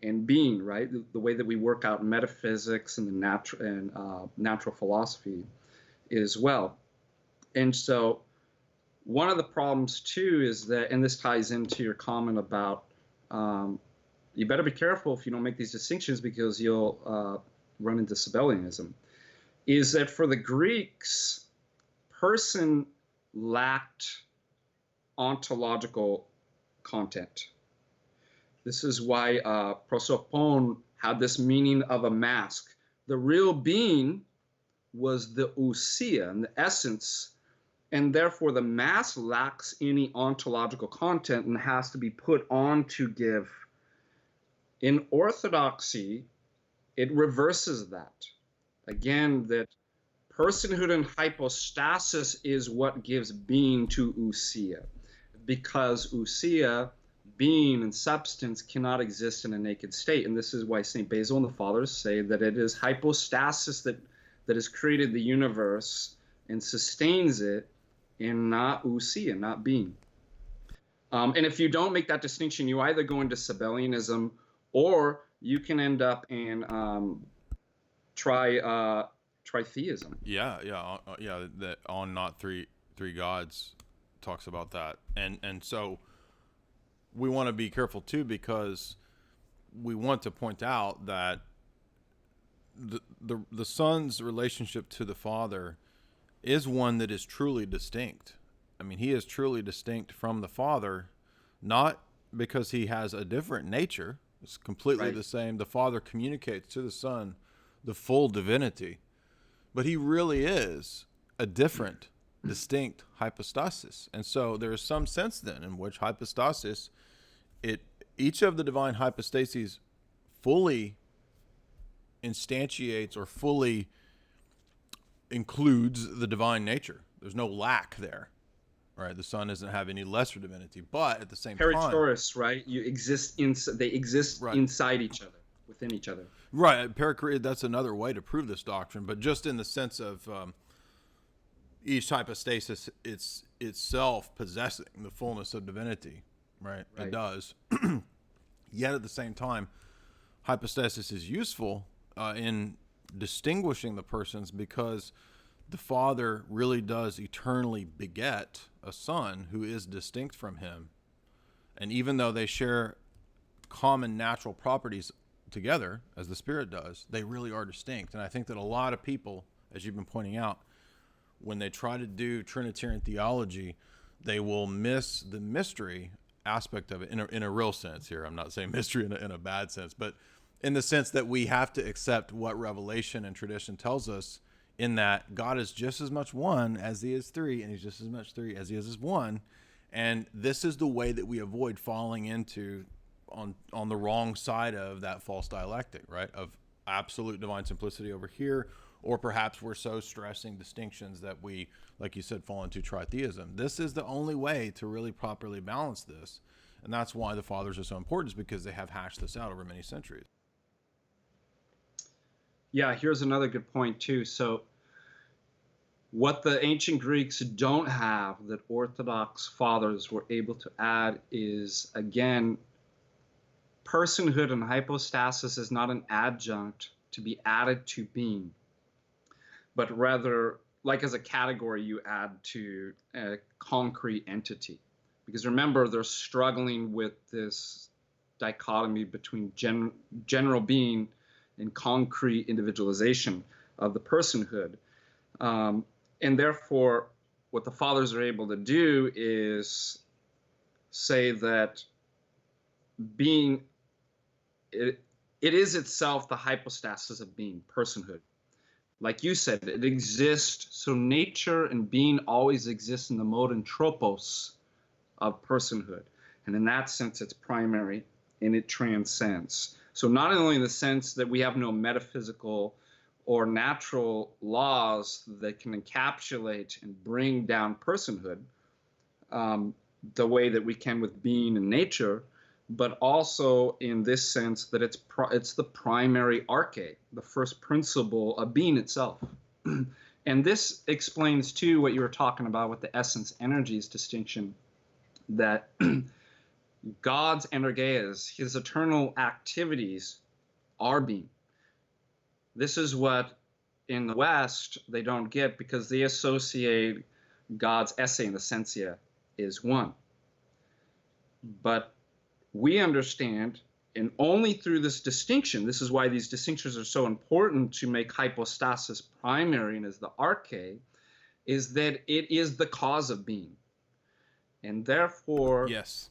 and being, right? The way that we work out metaphysics and the natural philosophy as well. And so one of the problems too is that, and this ties into your comment about you better be careful if you don't make these distinctions because you'll run into Sabellianism, is that for the Greeks, person lacked ontological content. This is why prosopon had this meaning of a mask. The real being was the ousia, and the essence, and therefore the mask lacks any ontological content and has to be put on to give. In orthodoxy, it reverses that. Again, that personhood and hypostasis is what gives being to ousia, because ousia, being and substance, cannot exist in a naked state. And this is why St. Basil and the Fathers say that it is hypostasis that has created the universe and sustains it, and not ousia, not being. And if you don't make that distinction, you either go into Sabellianism or you can end up in tritheism. Yeah. That on not three gods talks about that, and so we want to be careful too, because we want to point out that the Son's relationship to the Father is one that is truly distinct. I mean, he is truly distinct from the Father, not because he has a different nature. It's completely the same. The Father communicates to the Son the full divinity. But he really is a different, distinct hypostasis. And so there is some sense then in which hypostasis, each of the divine hypostases fully instantiates or fully includes the divine nature. There's no lack there, right? The Son doesn't have any lesser divinity, but at the same time, Perichoros, right? They exist right, inside each other, within each other. right. That's another way to prove this doctrine, but just in the sense of each hypostasis, it's itself possessing the fullness of divinity, right? It does. Yet at the same time, hypostasis is useful in distinguishing the persons, because the Father really does eternally beget a Son who is distinct from him. And even though they share common natural properties together, as the Spirit does, they really are distinct. And I think that a lot of people, as you've been pointing out, when they try to do Trinitarian theology, they will miss the mystery aspect of it in a real sense here. I'm not saying mystery in a bad sense, but in the sense that we have to accept what revelation and tradition tells us, in that God is just as much one as he is three, and he's just as much three as he is one. And this is the way that we avoid falling into on the wrong side of that false dialectic, right? Of absolute divine simplicity over here, or perhaps we're so stressing distinctions that we, like you said, fall into tritheism. This is the only way to really properly balance this. And that's why the Fathers are so important, is because they have hashed this out over many centuries. Yeah, here's another good point too. So what the ancient Greeks don't have that Orthodox fathers were able to add is, again, personhood and hypostasis is not an adjunct to be added to being, but rather, like as a category, you add to a concrete entity. Because remember, they're struggling with this dichotomy between general being and concrete individualization of the personhood. And therefore, what the fathers are able to do is say that being, it is itself the hypostasis of being, personhood. Like you said, it exists, so nature and being always exists in the mode and tropos of personhood. And in that sense, it's primary and it transcends. So not only in the sense that we have no metaphysical or natural laws that can encapsulate and bring down personhood the way that we can with being and nature, but also in this sense that it's the primary arche, the first principle of being itself. And this explains too what you were talking about with the essence energies distinction, that God's energeas, his eternal activities, are being. This is what in the West they don't get, because they associate God's esse and essentia is one. But we understand, and only through this distinction, this is why these distinctions are so important to make hypostasis primary and as the arche, is that it is the cause of being. And therefore, yes,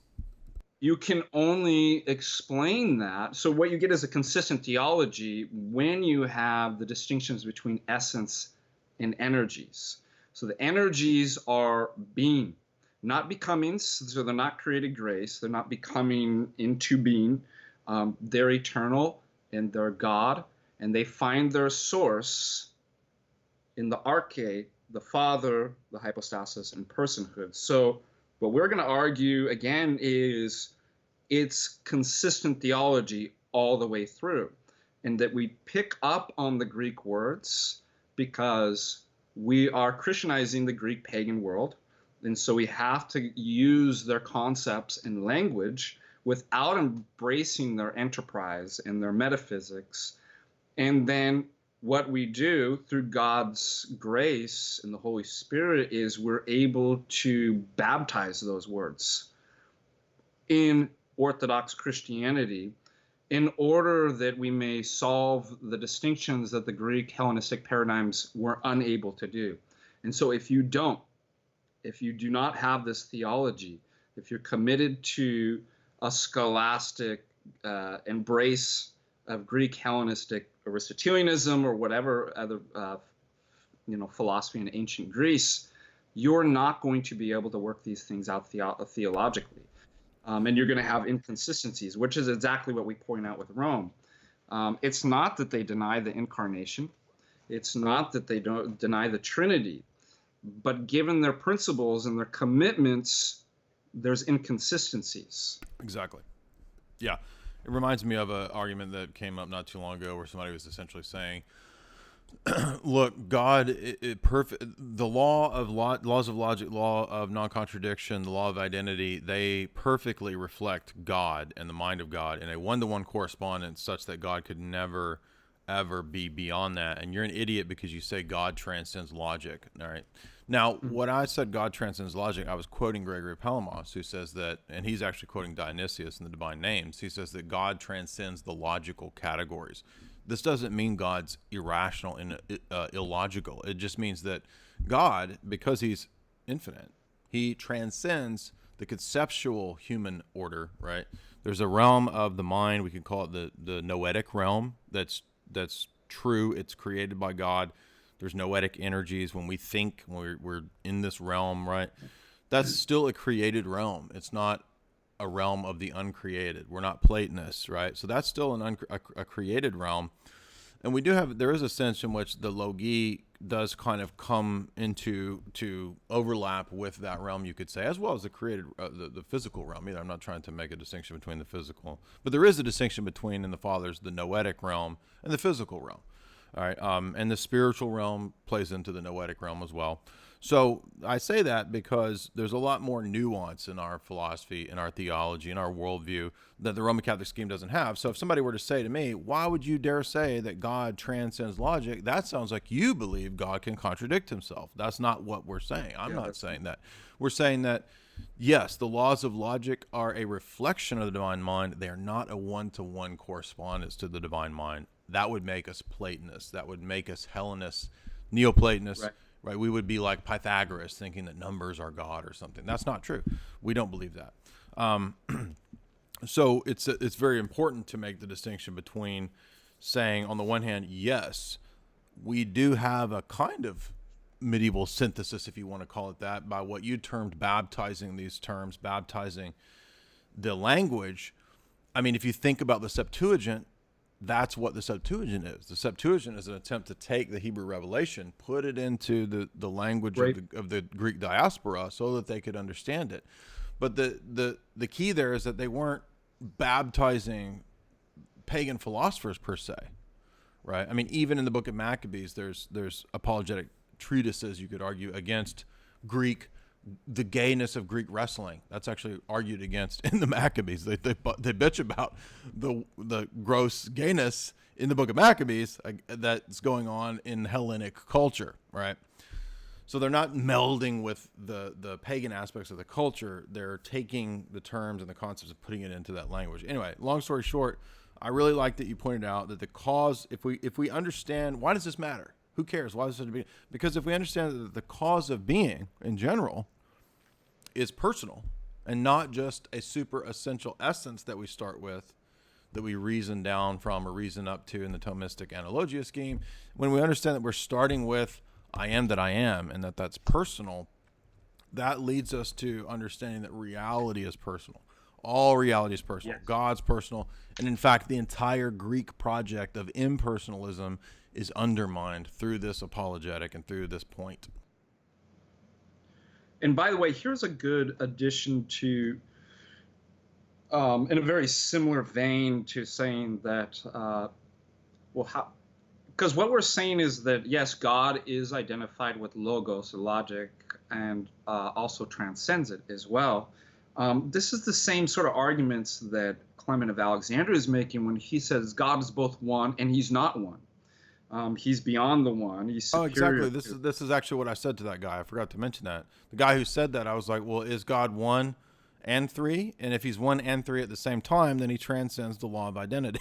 you can only explain that. So what you get is a consistent theology when you have the distinctions between essence and energies. So the energies are being, not becoming, so they're not created grace. They're not becoming into being. They're eternal and they're God, and they find their source in the arche, the Father, the hypostasis, and personhood. So what we're going to argue, again, is it's consistent theology all the way through, and that we pick up on the Greek words because we are Christianizing the Greek pagan world, and so we have to use their concepts and language without embracing their enterprise and their metaphysics. And then what we do through God's grace and the Holy Spirit is we're able to baptize those words in Orthodox Christianity in order that we may solve the distinctions that the Greek Hellenistic paradigms were unable to do. And so if you do not have this theology, if you're committed to a scholastic embrace of Greek Hellenistic Aristotelianism or whatever other philosophy in ancient Greece, you're not going to be able to work these things out theologically. And you're going to have inconsistencies, which is exactly what we point out with Rome. It's not that they deny the incarnation. It's not that they don't deny the Trinity. But given their principles and their commitments, there's inconsistencies. Exactly. Yeah. It reminds me of an argument that came up not too long ago where somebody was essentially saying, look, God, the laws of logic, law of non-contradiction, the law of identity, they perfectly reflect God and the mind of God in a one-to-one correspondence such that God could never, ever be beyond that. And you're an idiot because you say God transcends logic. All right. Now, when I said God transcends logic, I was quoting Gregory Palamas, who says that, and he's actually quoting Dionysius in the Divine Names. He says that God transcends the logical categories. This doesn't mean God's irrational and illogical. It just means that God, because he's infinite, he transcends the conceptual human order, right? There's a realm of the mind, we can call it the noetic realm, that's true. It's created by God. There's noetic energies. When we think, when we're in this realm, right? That's still a created realm. It's not a realm of the uncreated. We're not Platonists, right? So that's still a created realm. And there is a sense in which the logi does kind of come to overlap with that realm, you could say, as well as the created, the physical realm. Either I'm not trying to make a distinction between the physical, but there is a distinction between, in the Fathers, the noetic realm and the physical realm. All right, and the spiritual realm plays into the noetic realm as well. So I say that because there's a lot more nuance in our philosophy, in our theology, in our worldview that the Roman Catholic scheme doesn't have. So if somebody were to say to me, why would you dare say that God transcends logic? That sounds like you believe God can contradict himself. That's not what we're saying. I'm not saying that. We're saying that, yes, the laws of logic are a reflection of the divine mind. They are not a one-to-one correspondence to the divine mind. That would make us Platonists. That would make us Hellenists, Neoplatonists. Right? We would be like Pythagoras, thinking that numbers are God or something. That's not true. We don't believe that. So it's very important to make the distinction between saying, on the one hand, yes, we do have a kind of medieval synthesis, if you want to call it that, by what you termed baptizing these terms, baptizing the language. I mean, if you think about the Septuagint, that's what the Septuagint is. The Septuagint is an attempt to take the Hebrew revelation, put it into the language of the Greek diaspora so that they could understand it. But the key there is that they weren't baptizing pagan philosophers per se, right? I mean, even in the book of Maccabees, there's apologetic treatises, you could argue, against the gayness of Greek wrestling. That's actually argued against in the Maccabees. They bitch about the gross gayness in the book of Maccabees that's going on in Hellenic culture, right? So they're not melding with the pagan aspects of the culture. They're taking the terms and the concepts and putting it into that language. Anyway, long story short, I really like that you pointed out that the cause, if we understand, why does this matter? Who cares? Why does it be? Because if we understand that the cause of being in general is personal and not just a super essential essence that we start with, that we reason down from or reason up to in the Thomistic analogia scheme, when we understand that we're starting with I am that I am and that's personal, that leads us to understanding that reality is personal. All reality is personal. Yes. God's personal. And in fact, the entire Greek project of impersonalism is undermined through this apologetic and through this point. And by the way, here's a good addition to, in a very similar vein to saying that, because what we're saying is that, yes, God is identified with logos, logic, and also transcends it as well. This is the same sort of arguments that Clement of Alexandria is making when he says God is both one and he's not one. He's beyond the one. He's superior. Oh, exactly. This is actually what I said to that guy. I forgot to mention that. The guy who said that, I was like, well, is God one and three? And if he's one and three at the same time, then he transcends the law of identity.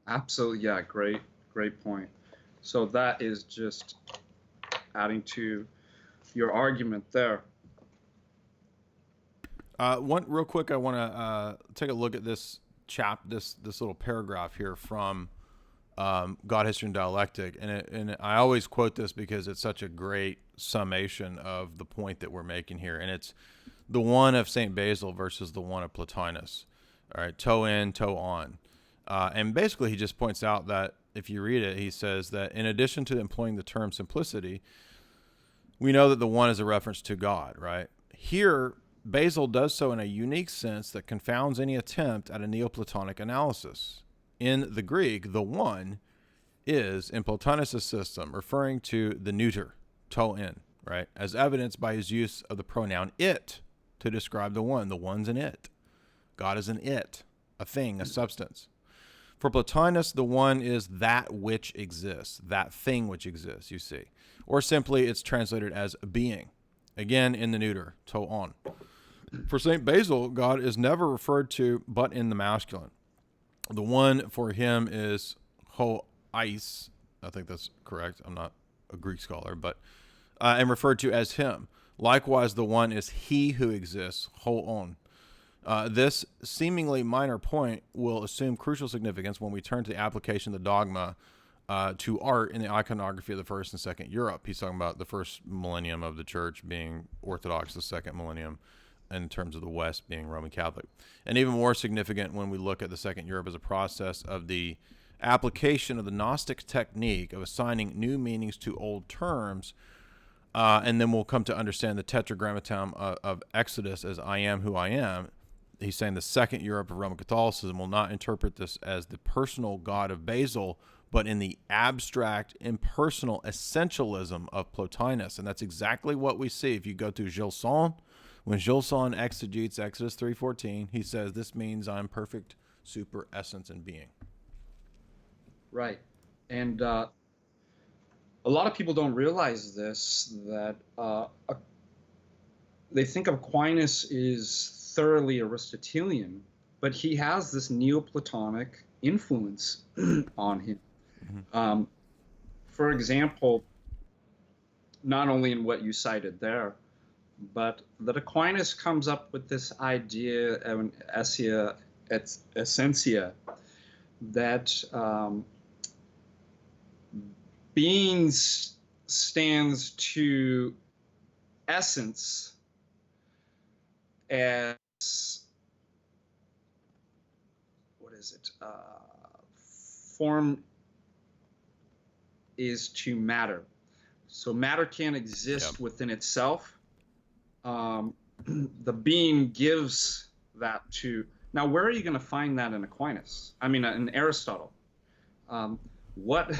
Absolutely. Yeah. Great point. So that is just adding to your argument there. One real quick, I want to take a look at this this little paragraph here from God, History, and Dialectic, and I always quote this because it's such a great summation of the point that we're making here, and it's the one of Saint Basil versus the one of Plotinus. All right, toe in, toe on, and basically he just points out that if you read it, he says that in addition to employing the term simplicity, we know that the one is a reference to God. Right here, Basil does so in a unique sense that confounds any attempt at a Neoplatonic analysis. In the Greek, the one is, in Plotinus' system, referring to the neuter, to in, right, as evidenced by his use of the pronoun it to describe the one. The one's an it. God is an it, a thing, a substance. For Plotinus, the one is that which exists, that thing which exists, you see. Or simply, it's translated as being. Again, in the neuter, to on. For St. Basil, God is never referred to but in the masculine. The one for him is ho ais. I think that's correct. I'm not a Greek scholar, but and referred to as him. Likewise, the one is he who exists, ho on. This seemingly minor point will assume crucial significance when we turn to the application of the dogma to art in the iconography of the first and second Europe. He's talking about the first millennium of the church being Orthodox, the second millennium in terms of the West being Roman Catholic. And even more significant when we look at the second Europe as a process of the application of the Gnostic technique of assigning new meanings to old terms. And then we'll come to understand the tetragrammaton of Exodus as I am who I am. He's saying the second Europe of Roman Catholicism will not interpret this as the personal God of Basil, but in the abstract, impersonal essentialism of Plotinus. And that's exactly what we see if you go to Gilson. When Gilson exegetes Exodus 3:14, he says, this means I'm perfect, super essence and being. Right. And a lot of people don't realize this, that they think of Aquinas is thoroughly Aristotelian, but he has this Neoplatonic influence on him. Mm-hmm. For example, not only in what you cited there, but that Aquinas comes up with this idea of an essentia, that being stands to essence as, what is it? Form is to matter. So matter can't exist within itself. The being gives that to. Now, where are you going to find that in Aquinas? I mean, in Aristotle. What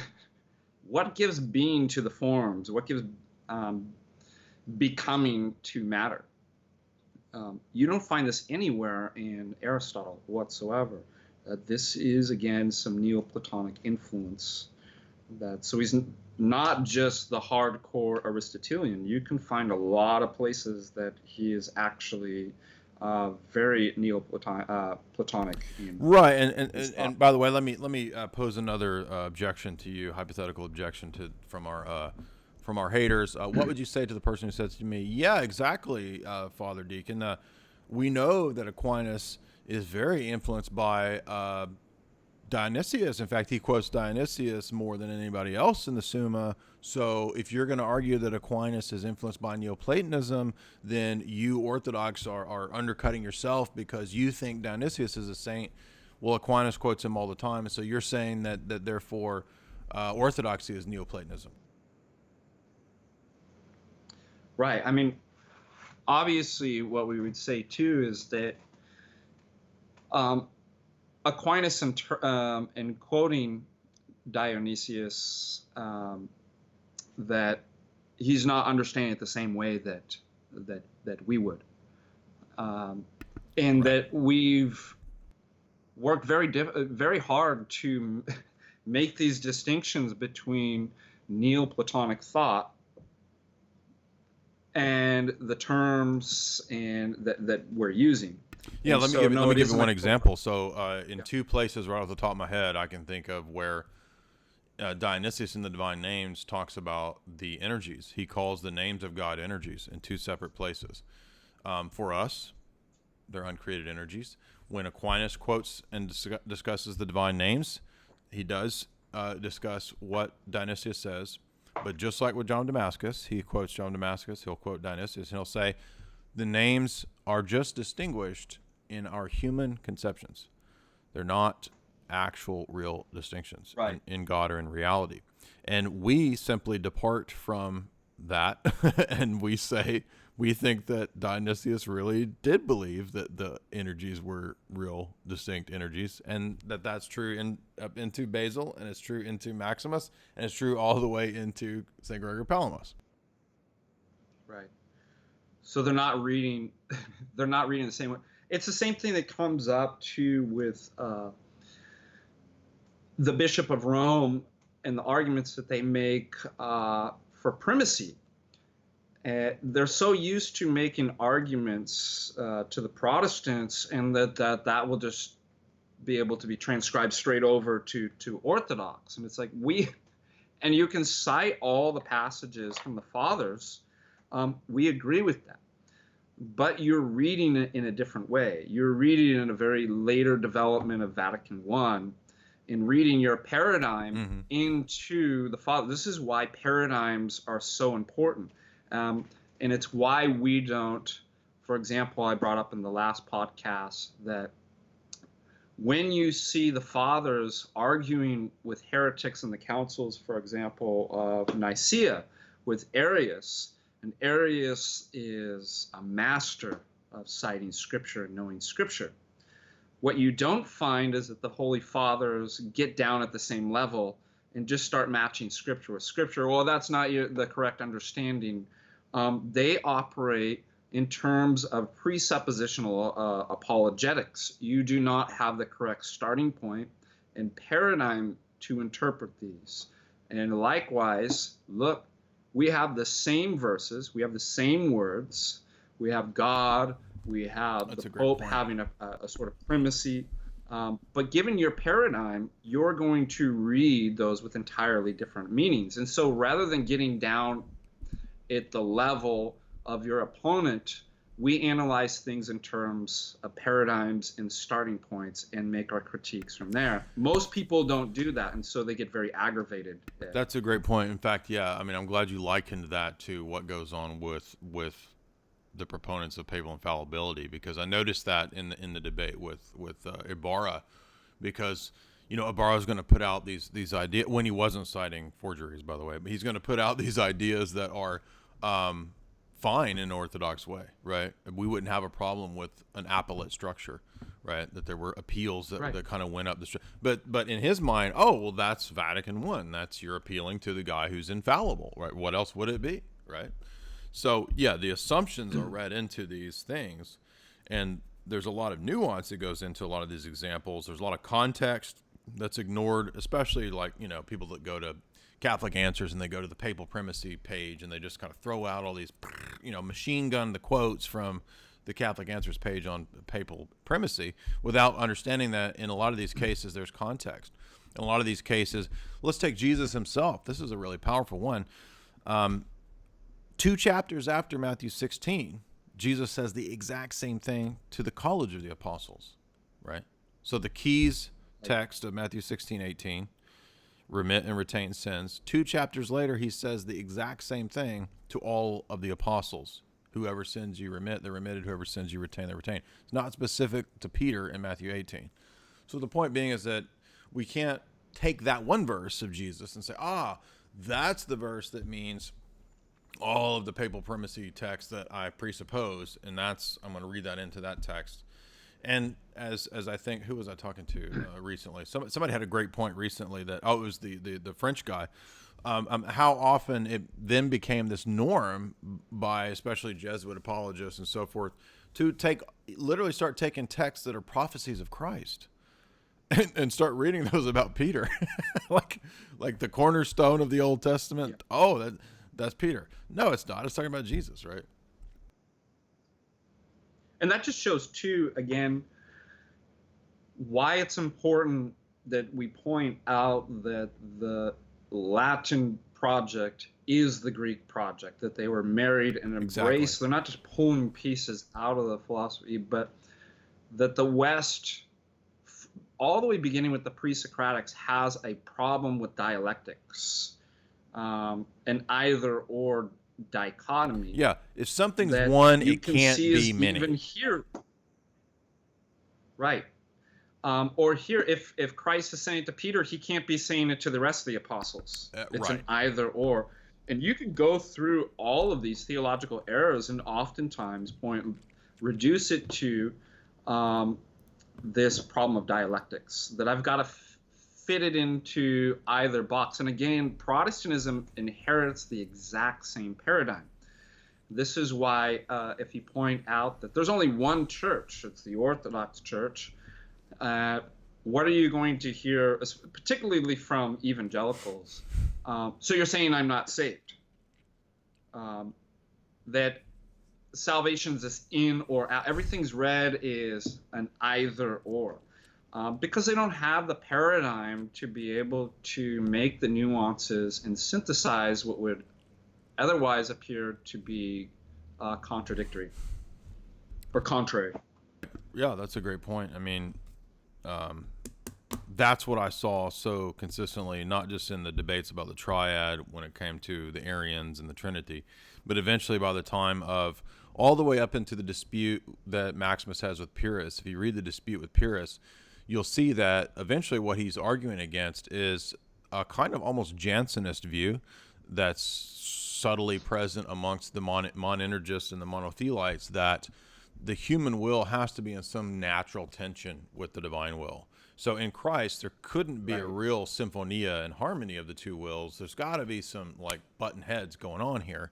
gives being to the forms? What gives becoming to matter? You don't find this anywhere in Aristotle whatsoever. This is, again, some Neoplatonic influence. So he's not just the hardcore Aristotelian. You can find a lot of places that he is actually very Neoplatonic. Right, and by the way, let me pose another objection to you, hypothetical objection from our haters. What would you say to the person who says to me, "Yeah, exactly, Father Deacon. We know that Aquinas is very influenced by Dionysius. In fact, he quotes Dionysius more than anybody else in the Summa. So if you're going to argue that Aquinas is influenced by Neoplatonism, then you Orthodox are undercutting yourself because you think Dionysius is a saint. Well, Aquinas quotes him all the time, and so you're saying that therefore Orthodoxy is Neoplatonism." Right. I mean, obviously, what we would say too is that Aquinas, in quoting Dionysius, that he's not understanding it the same way that we would, and that we've worked very hard to make these distinctions between Neoplatonic thought and the terms and that we're using. Yeah, let me give you one example. So in two places right off the top of my head, I can think of where Dionysius in the Divine Names talks about the energies. He calls the names of God energies in two separate places. For us, they're uncreated energies. When Aquinas quotes and discusses the divine names, he does discuss what Dionysius says. But just like with John of Damascus, he quotes John of Damascus, he'll quote Dionysius, and he'll say the names are just distinguished in our human conceptions. They're not actual real distinctions in God or in reality. And we simply depart from that and we say we think that Dionysius really did believe that the energies were real distinct energies, and that's true up into Basil, and it's true into Maximus, and it's true all the way into St. Gregory Palamas. Right. So they're not reading the same way. It's the same thing that comes up too with the Bishop of Rome and the arguments that they make for primacy. They're so used to making arguments to the Protestants, and that will just be able to be transcribed straight over to Orthodox. And it's like and you can cite all the passages from the Fathers. We agree with that. But you're reading it in a different way. You're reading it in a very later development of Vatican I, in reading your paradigm into the Father. This is why paradigms are so important. And it's why we don't, for example, I brought up in the last podcast that when you see the Fathers arguing with heretics in the councils, for example, of Nicaea with Arius, and Arius is a master of citing Scripture and knowing Scripture. What you don't find is that the Holy Fathers get down at the same level and just start matching Scripture with Scripture. Well, that's not the correct understanding. They operate in terms of presuppositional apologetics. You do not have the correct starting point and paradigm to interpret these. And likewise, look, we have the same verses, we have the same words, we have God, we have the Pope having a sort of primacy. But given your paradigm, you're going to read those with entirely different meanings. And so rather than getting down at the level of your opponent, we analyze things in terms of paradigms and starting points and make our critiques from there. Most people don't do that, and so they get very aggravated. That's a great point. In fact, yeah, I mean, I'm glad you likened that to what goes on with the proponents of papal infallibility, because I noticed that in the debate with Ibarra, because Ibarra is going to put out these ideas when he wasn't citing forgeries, by the way, but he's going to put out these ideas that are fine in an Orthodox way, right? We wouldn't have a problem with an appellate structure, right? That there were appeals that kind of went up the but in his mind, that's Vatican I. That's you're appealing to the guy who's infallible, right? What else would it be, right? So yeah, the assumptions are read into these things, and there's a lot of nuance that goes into a lot of these examples. There's a lot of context that's ignored, especially like people that go to Catholic Answers and they go to the papal primacy page and they just kind of throw out all these, machine gun the quotes from the Catholic Answers page on papal primacy without understanding that in a lot of these cases there's context. In a lot of these cases, let's take Jesus himself. This is a really powerful one. 2 chapters after Matthew 16, Jesus says the exact same thing to the College of the Apostles, right? So the keys text of Matthew 16:18, remit and retain sins. 2 chapters later, he says the exact same thing to all of the apostles. Whoever sins you remit, they're remitted. Whoever sins you retain, they're retained. It's not specific to Peter in Matthew 18. So the point being is that we can't take that one verse of Jesus and say, that's the verse that means all of the papal primacy text that I presuppose, and I'm going to read that into that text. And as I think, who was I talking to recently? Somebody had a great point recently that, it was the French guy. How often it then became this norm by especially Jesuit apologists and so forth to literally start taking texts that are prophecies of Christ and start reading those about Peter, like the cornerstone of the Old Testament. Yeah. That's Peter. No, it's not. It's talking about Jesus, right? And that just shows, too, again, why it's important that we point out that the Latin project is the Greek project, that they were married and embraced. Exactly. They're not just pulling pieces out of the philosophy, but that the West, all the way beginning with the pre-Socratics, has a problem with dialectics, an either-or dichotomy. Yeah, if something's That one, you it can can't see be is many. even here, right? Or here, if Christ is saying it to Peter, he can't be saying it to the rest of the apostles. It's Right. an either-or. And you can go through all of these theological errors and oftentimes reduce it to this problem of dialectics, that I've got to fit it into either box. And again, Protestantism inherits the exact same paradigm. This is why if you point out that there's only one church, it's the Orthodox Church, what are you going to hear, particularly from evangelicals? So you're saying I'm not saved. That salvation's this in or out. Everything's read is an either or. Because they don't have the paradigm to be able to make the nuances and synthesize what would otherwise appear to be contradictory or contrary. Yeah, that's a great point. I mean, that's what I saw so consistently, not just in the debates about the triad when it came to the Arians and the Trinity, but eventually by the time of all the way up into the dispute that Maximus has with Pyrrhus. If you read the dispute with Pyrrhus, you'll see that eventually what he's arguing against is a kind of almost Jansenist view that's subtly present amongst the monergists and the monothelites, that the human will has to be in some natural tension with the divine will. So in Christ, there couldn't be a real symphonia and harmony of the two wills. There's got to be some like button heads going on here.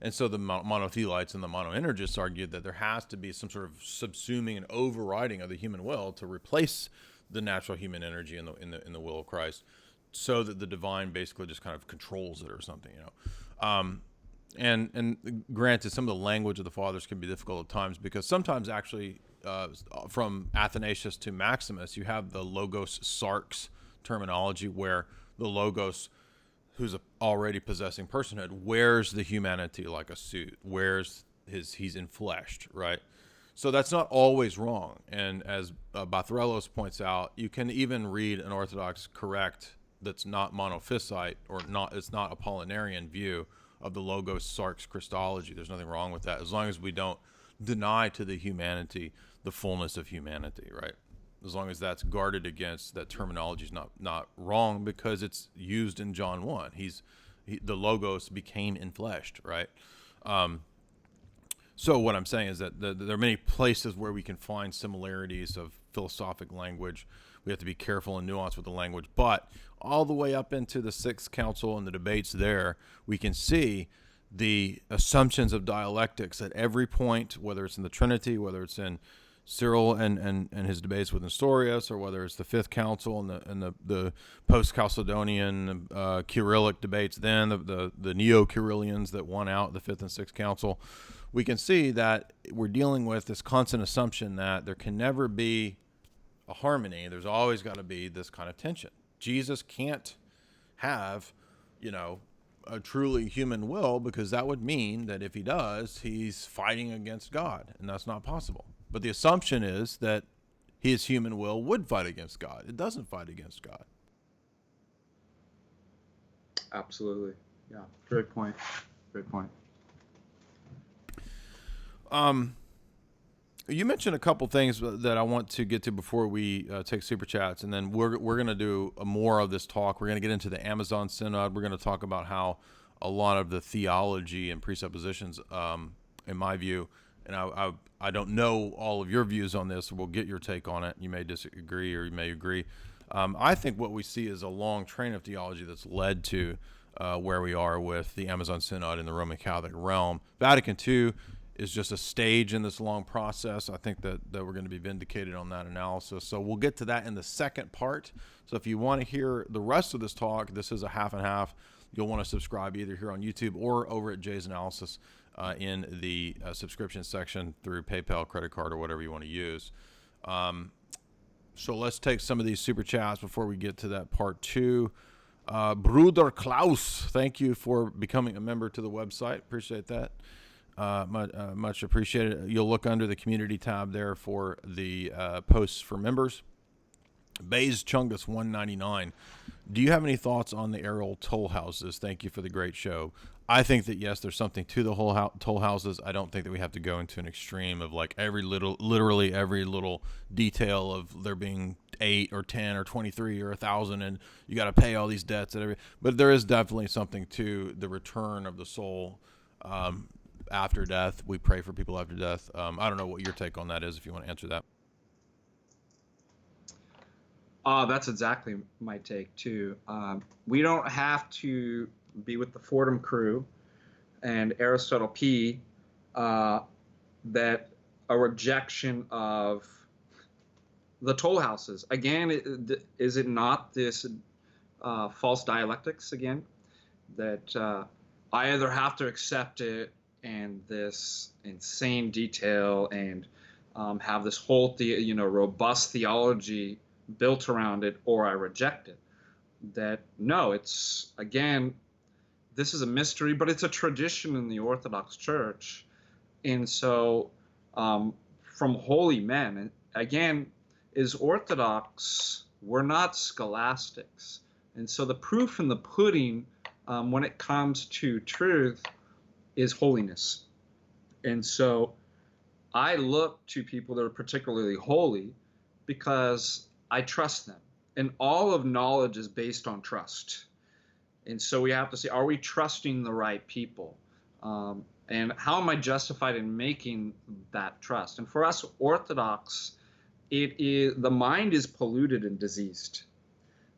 And so the monothelites and the monoenergists argued that there has to be some sort of subsuming and overriding of the human will to replace the natural human energy in the will of Christ, so that the divine basically just kind of controls it or something, you know. And granted, some of the language of the fathers can be difficult at times, because sometimes actually from Athanasius to Maximus, you have the logos sarx terminology, where the logos, who's already possessing personhood, wears the humanity like a suit, he's enfleshed, right? So that's not always wrong. And as Bathrellos points out, you can even read an Orthodox correct that's not monophysite, or it's not Apollinarian view of the logos sarx Christology. There's nothing wrong with that, as long as we don't deny to the humanity the fullness of humanity, right? As long as that's guarded against, that terminology is not wrong, because it's used in John 1. The logos became enfleshed, right? So what I'm saying is that there are many places where we can find similarities of philosophic language. We have to be careful and nuanced with the language. But all the way up into the Sixth Council and the debates there, we can see the assumptions of dialectics at every point, whether it's in the Trinity, whether it's in Cyril and his debates with Nestorius, or whether it's the Fifth Council and the post-Chalcedonian Kyrillic debates, then the Neo-Kyrillians that won out the Fifth and Sixth Council. We can see that we're dealing with this constant assumption that there can never be a harmony. There's always got to be this kind of tension. Jesus can't have, a truly human will, because that would mean that if he does, he's fighting against God, and that's not possible. But the assumption is that his human will would fight against God. It doesn't fight against God. Absolutely. Yeah. Great point. Great point. You mentioned a couple things that I want to get to before we take super chats, and then we're going to do more of this talk. We're going to get into the Amazon Synod. We're going to talk about how a lot of the theology and presuppositions, in my view, and I don't know all of your views on this. We'll get your take on it. You may disagree or you may agree. I think what we see is a long train of theology that's led to where we are with the Amazon Synod in the Roman Catholic realm. Vatican II is just a stage in this long process. I think that we're going to be vindicated on that analysis. So we'll get to that in the second part. So if you want to hear the rest of this talk, this is a half and half. You'll want to subscribe either here on YouTube or over at Jay's Analysis in the subscription section through PayPal, credit card, or whatever you want to use. So let's take some of these super chats before we get to that part two. Bruder Klaus, thank you for becoming a member to the website. Appreciate that. Much appreciated. You'll look under the community tab there for the posts for members. Bays Chungus 199. Do you have any thoughts on the aerial toll houses? Thank you for the great show. I think that yes, there's something to the whole toll houses. I don't think that we have to go into an extreme of like literally every little detail of there being 8 or 10 or 23 or 1,000, and you got to pay all these debts and everything. But there is definitely something to the return of the soul after death. We pray for people after death. I don't know what your take on that is, if you want to answer that. That's exactly my take too. We don't have to be with the Fordham crew and Aristotle P. That a rejection of the toll houses. Again, is it not this false dialectics again? That I either have to accept it and this insane detail and have this whole robust theology built around it, or I reject it. That no, it's again, this is a mystery, but it's a tradition in the Orthodox Church, and so from holy men, and again, is Orthodox. We're not scholastics, and so the proof in the pudding when it comes to truth is holiness, and so I look to people that are particularly holy because I trust them. And all of knowledge is based on trust. And so we have to say, are we trusting the right people? And how am I justified in making that trust? And for us Orthodox, the mind is polluted and diseased.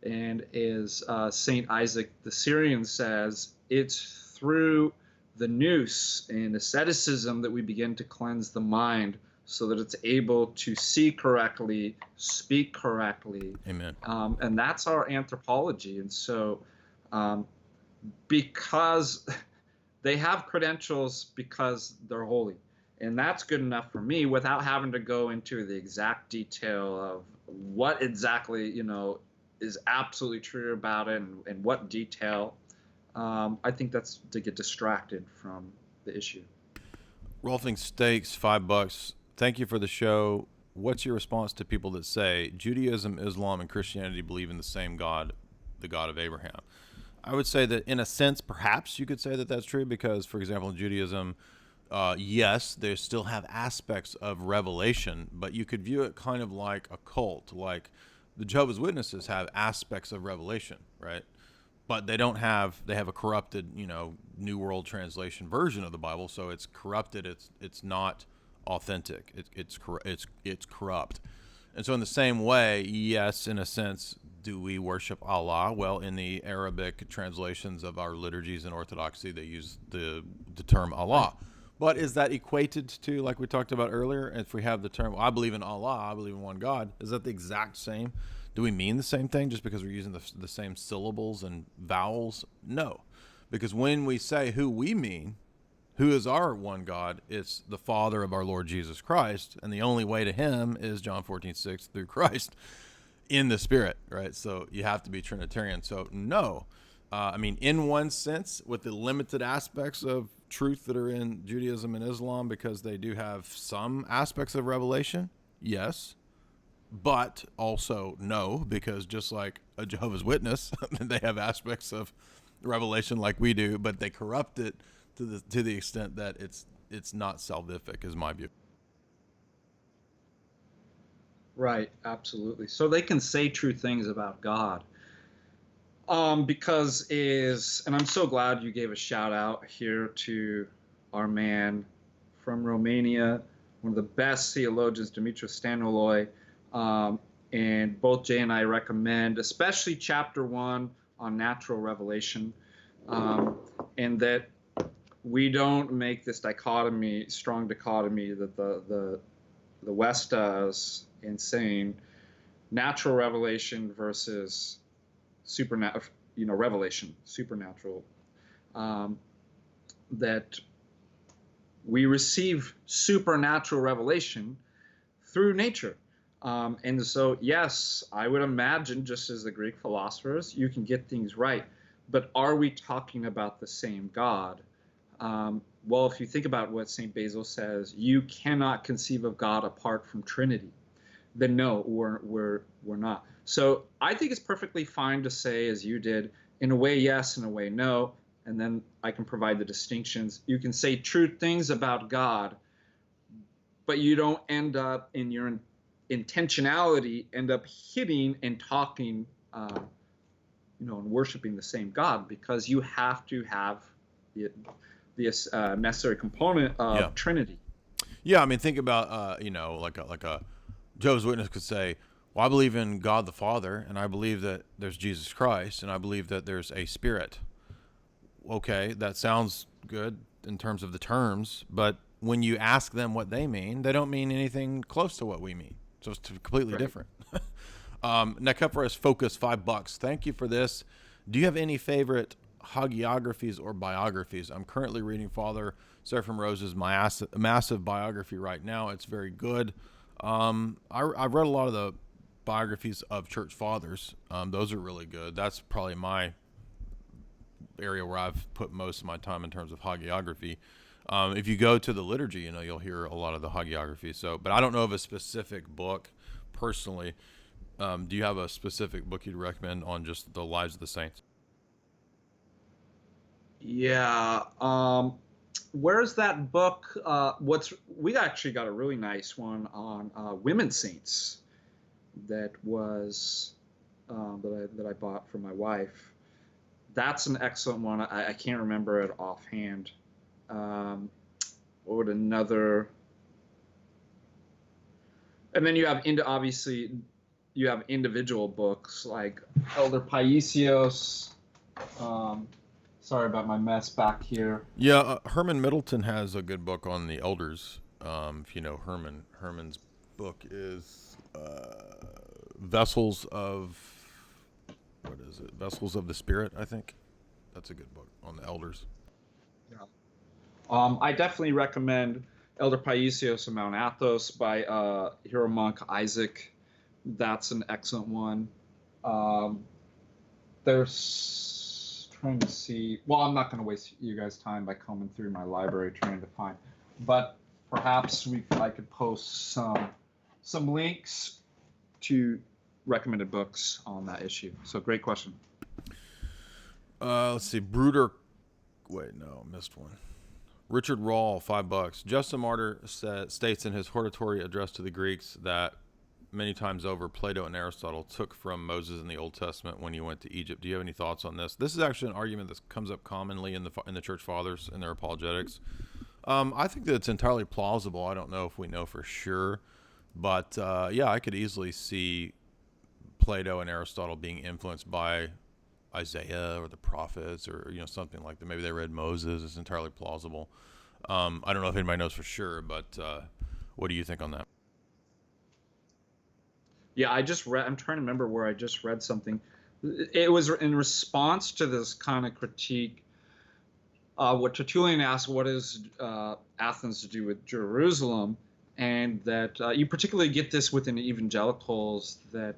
And as St. Isaac the Syrian says, it's through the nous and asceticism that we begin to cleanse the mind, so that it's able to see correctly, speak correctly. Amen. And that's our anthropology. And so because they have credentials because they're holy. And that's good enough for me without having to go into the exact detail of what exactly, is absolutely true about it and what detail. I think that's to get distracted from the issue. Rolfing Steaks, $5. Thank you for the show. What's your response to people that say Judaism, Islam, and Christianity believe in the same God, the God of Abraham? I would say that in a sense, perhaps you could say that that's true because, for example, in Judaism, yes, they still have aspects of revelation, but you could view it kind of like a cult. Like the Jehovah's Witnesses have aspects of revelation, right? But they don't have, they have a corrupted, New World Translation version of the Bible, so it's corrupted. It's not authentic. It's corrupt. And so in the same way, yes, in a sense, do we worship Allah? Well, in the Arabic translations of our liturgies and Orthodoxy, they use the term Allah. But is that equated to, like we talked about earlier, if we have the term, I believe in Allah, I believe in one God, is that the exact same? Do we mean the same thing just because we're using the same syllables and vowels? No. Because when we say who we mean, who is our one God, it's the Father of our Lord Jesus Christ, and the only way to him is John 14:6 through Christ in the Spirit, right? So you have to be Trinitarian. So no. In one sense, with the limited aspects of truth that are in Judaism and Islam, because they do have some aspects of revelation, yes. But also no, because just like a Jehovah's Witness, they have aspects of revelation like we do, but they corrupt it to the extent that it's not salvific, is my view. Right, absolutely. So they can say true things about God. And I'm so glad you gave a shout out here to our man from Romania, one of the best theologians, Dimitris Stanoloi. And both Jay and I recommend, especially chapter 1 on natural revelation, and that we don't make this strong dichotomy that the West does in saying natural revelation versus supernatural, revelation, supernatural. That we receive supernatural revelation through nature. And so, yes, I would imagine, just as the Greek philosophers, you can get things right. But are we talking about the same God? well, if you think about what St. Basil says, you cannot conceive of God apart from Trinity. Then no, we're not. So I think it's perfectly fine to say, as you did, in a way yes, in a way no, and then I can provide the distinctions. You can say true things about God, but you don't end up in your intentionality end up hitting and talking, and worshiping the same God, because you have to have the necessary component of Trinity. Yeah, I mean, think about like a Jehovah's Witness could say, "Well, I believe in God the Father, and I believe that there's Jesus Christ, and I believe that there's a Spirit." Okay, that sounds good in terms of the terms, but when you ask them what they mean, they don't mean anything close to what we mean. So it's completely different. Next up for us, Focus, $5. Thank you for this. Do you have any favorite hagiographies or biographies? I'm currently reading Father Seraphim Rose's massive biography right now. It's very good. I've read a lot of the biographies of church fathers. Those are really good. That's probably my area where I've put most of my time in terms of hagiography. If you go to the liturgy, you'll hear a lot of the hagiography. So, but I don't know of a specific book personally. Do you have a specific book you'd recommend on just the lives of the saints? Yeah. Where's that book? We actually got a really nice one on women saints that was that I bought for my wife. That's an excellent one. I can't remember it offhand. What would another? And then you have you have individual books like Elder Paisios. Sorry about my mess back here. Yeah, Herman Middleton has a good book on the elders. If you know Herman's book is Vessels of Vessels of the Spirit, I think. That's a good book on the elders. Yeah. I definitely recommend Elder Paisios of Mount Athos by hero monk Isaac. That's an excellent one. There's trying to see. Well, I'm not going to waste you guys' time by combing through my library trying to find. But perhaps I could post some links to recommended books on that issue. So great question. Let's see. Bruder. Wait, no, missed one. Richard Rawl, $5. Justin Martyr states in his hortatory address to the Greeks that many times over Plato and Aristotle took from Moses in the Old Testament when he went to Egypt. Do you have any thoughts on this? This is actually an argument that comes up commonly in the Church Fathers and their apologetics. I think that it's entirely plausible. I don't know if we know for sure, but yeah, I could easily see Plato and Aristotle being influenced by Isaiah or the prophets, or something like that. Maybe they read Moses. It's entirely plausible. I don't know if anybody knows for sure, but what do you think on that? Yeah, I'm trying to remember where I just read something. It was in response to this kind of critique. What Tertullian asked, what is Athens to do with Jerusalem? And that you particularly get this within evangelicals, that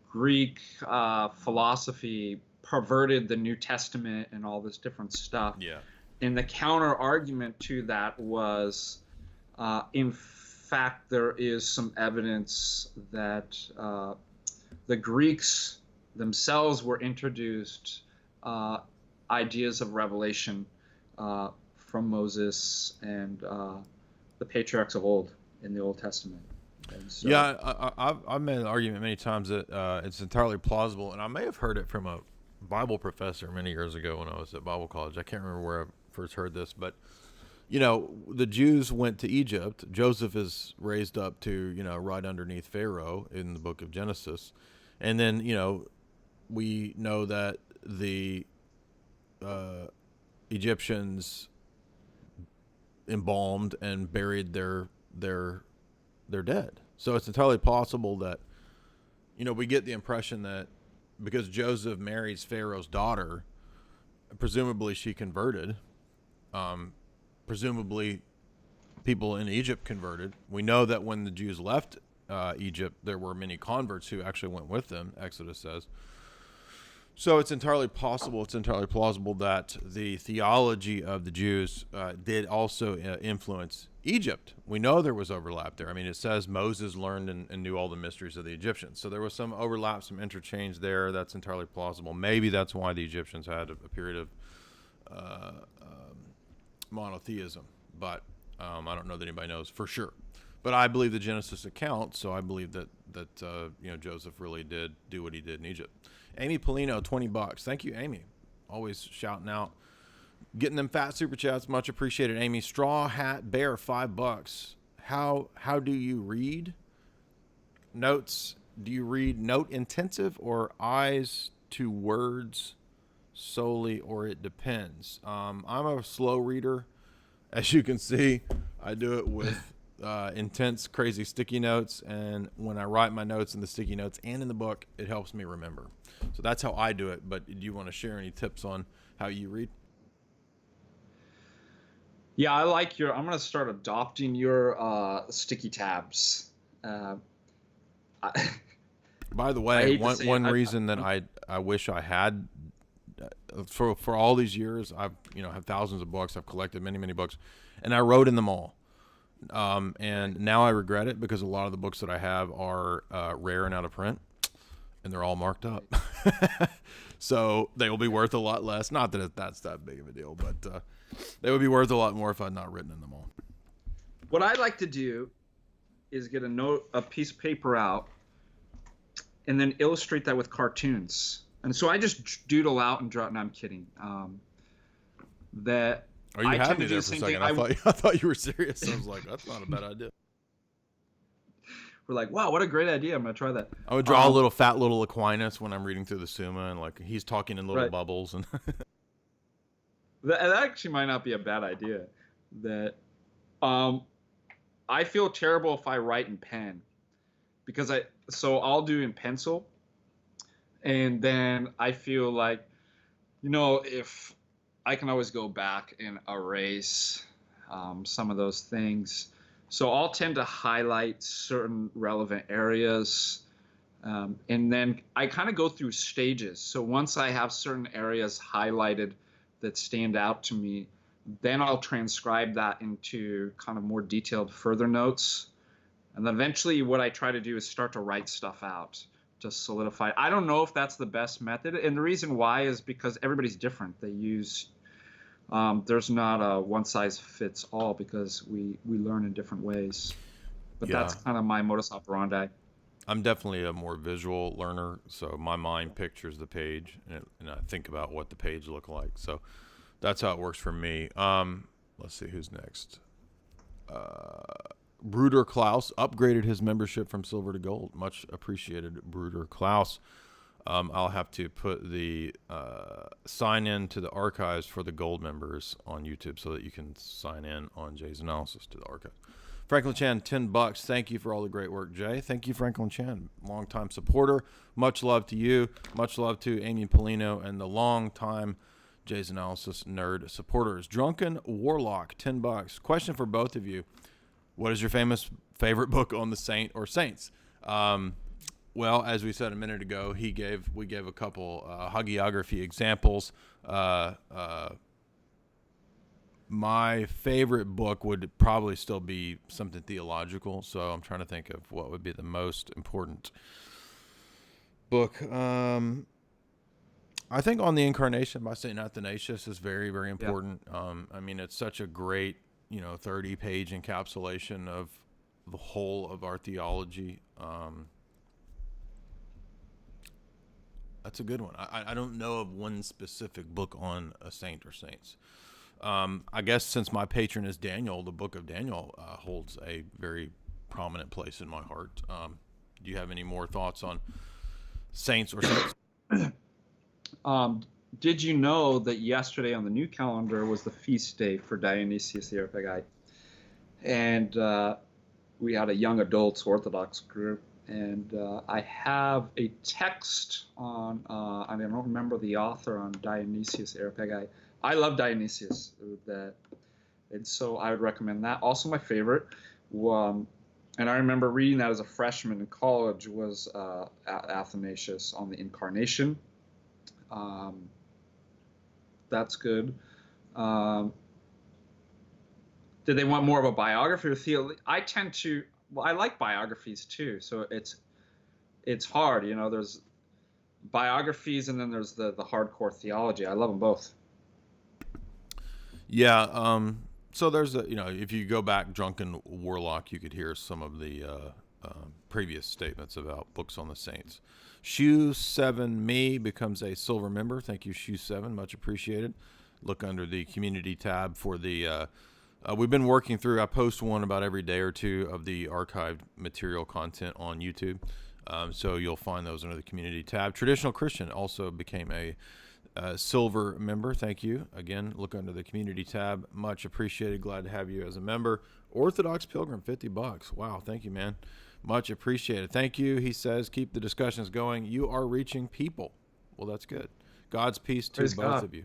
Greek philosophy perverted the New Testament and all this different stuff. Yeah. And the counter argument to that was, in fact, there is some evidence that the Greeks themselves were introduced ideas of revelation from Moses and the patriarchs of old in the Old Testament. So, yeah, I've made an argument many times that it's entirely plausible, and I may have heard it from a Bible professor many years ago when I was at Bible college. I can't remember where I first heard this, but the Jews went to Egypt. Joseph is raised up to right underneath Pharaoh in the book of Genesis, and then we know that the Egyptians embalmed and buried their dead. So it's entirely possible that we get the impression that because Joseph marries Pharaoh's daughter, presumably she converted. Presumably people in Egypt converted. We know that when the Jews left Egypt, there were many converts who actually went with them, Exodus says. So it's entirely possible, it's entirely plausible that the theology of the Jews did also influence Egypt. We know there was overlap there. I mean, it says Moses learned and knew all the mysteries of the Egyptians. So there was some overlap, some interchange there. That's entirely plausible. Maybe that's why the Egyptians had a period of monotheism, but I don't know that anybody knows for sure. But I believe the Genesis account, so I believe that Joseph really did do what he did in Egypt. Amy Polino, $20. Thank you, Amy. Always shouting out, getting them fat super chats. Much appreciated, Amy. Straw Hat Bear, $5. How do you read notes? Do you read note intensive or eyes to words solely, or it depends? I'm a slow reader, as you can see. I do it with intense, crazy sticky notes, and when I write my notes in the sticky notes and in the book, it helps me remember. So that's how I do it. But do you want to share any tips on how you read? Yeah, I like your. I'm going to start adopting your sticky tabs. I, By the I way, hate to say one it, reason that I wish I had for all these years, I've have thousands of books. I've collected many books, and I wrote in them all. And now I regret it because a lot of the books that I have are rare and out of print, and they're all marked up. So they will be worth a lot less. Not that that's that big of a deal, but they would be worth a lot more if I'd not written in them all. What I like to do is get a piece of paper out, and then illustrate that with cartoons. And so I just doodle out and draw. And I'm kidding. That. Oh, you had me there for a second. I thought you were serious. I was like, that's not a bad idea. We're like, wow, what a great idea. I'm going to try that. I would draw a little fat little Aquinas when I'm reading through the Summa, and like he's talking in little bubbles. And that actually might not be a bad idea. That I feel terrible if I write in pen, because I'll do in pencil, and then I feel like, if I can always go back and erase some of those things. So I'll tend to highlight certain relevant areas. And then I kind of go through stages. So once I have certain areas highlighted that stand out to me, then I'll transcribe that into kind of more detailed further notes. And then eventually what I try to do is start to write stuff out to solidify. I don't know if that's the best method. And the reason why is because everybody's different. They use there's not a one size fits all, because we learn in different ways. But that's kind of my modus operandi. I'm definitely a more visual learner, so my mind pictures the page, and I think about what the page look like. So that's how it works for me. Let's see who's next. Bruder Klaus upgraded his membership from silver to gold. Much appreciated, Bruder Klaus. I'll have to put the sign in to the archives for the gold members on YouTube so that you can sign in on Jay's analysis to the archive. Franklin Chan, $10. Thank you for all the great work, Jay. Thank you, Franklin Chan, longtime supporter. Much love to you. Much love to Amy Polino and the longtime Jay's analysis nerd supporters. Drunken Warlock, $10. Question for both of you: what is your favorite book on the saint or saints? Well, as we said a minute ago, we gave a couple hagiography examples. My favorite book would probably still be something theological, so I'm trying to think of what would be the most important book. I think On the Incarnation by St. Athanasius is very, very important. Yeah. I mean, it's such a great, 30-page encapsulation of the whole of our theology. That's a good one. I don't know of one specific book on a saint or saints. I guess since my patron is Daniel, the book of Daniel holds a very prominent place in my heart. Do you have any more thoughts on saints or saints? Did you know that yesterday on the new calendar was the feast day for Dionysius the Areopagite? And we had a young adults Orthodox group. And I have a text on, I don't remember the author, on Dionysius Areopagite. I love Dionysius, and so I would recommend that. Also, my favorite, and I remember reading that as a freshman in college, was Athanasius on the Incarnation. Um, that's good. Um, did they want more of a biography or theology? I tend to. Well, I like biographies too. So it's hard. There's biographies and then there's the hardcore theology. I love them both. Yeah. So there's if you go back, Drunken Warlock, you could hear some of the previous statements about books on the saints. Shoe 7 Me becomes a silver member. Thank you, Shoe 7. Much appreciated. Look under the community tab for the. We've been working through. I post one about every day or two of the archived material content on YouTube. So you'll find those under the community tab. Traditional Christian also became a silver member. Thank you. Again, look under the community tab. Much appreciated. Glad to have you as a member. Orthodox Pilgrim, $50. Wow. Thank you, man. Much appreciated. Thank you. He says, keep the discussions going. You are reaching people. Well, that's good. God's peace to Praise both God. of you.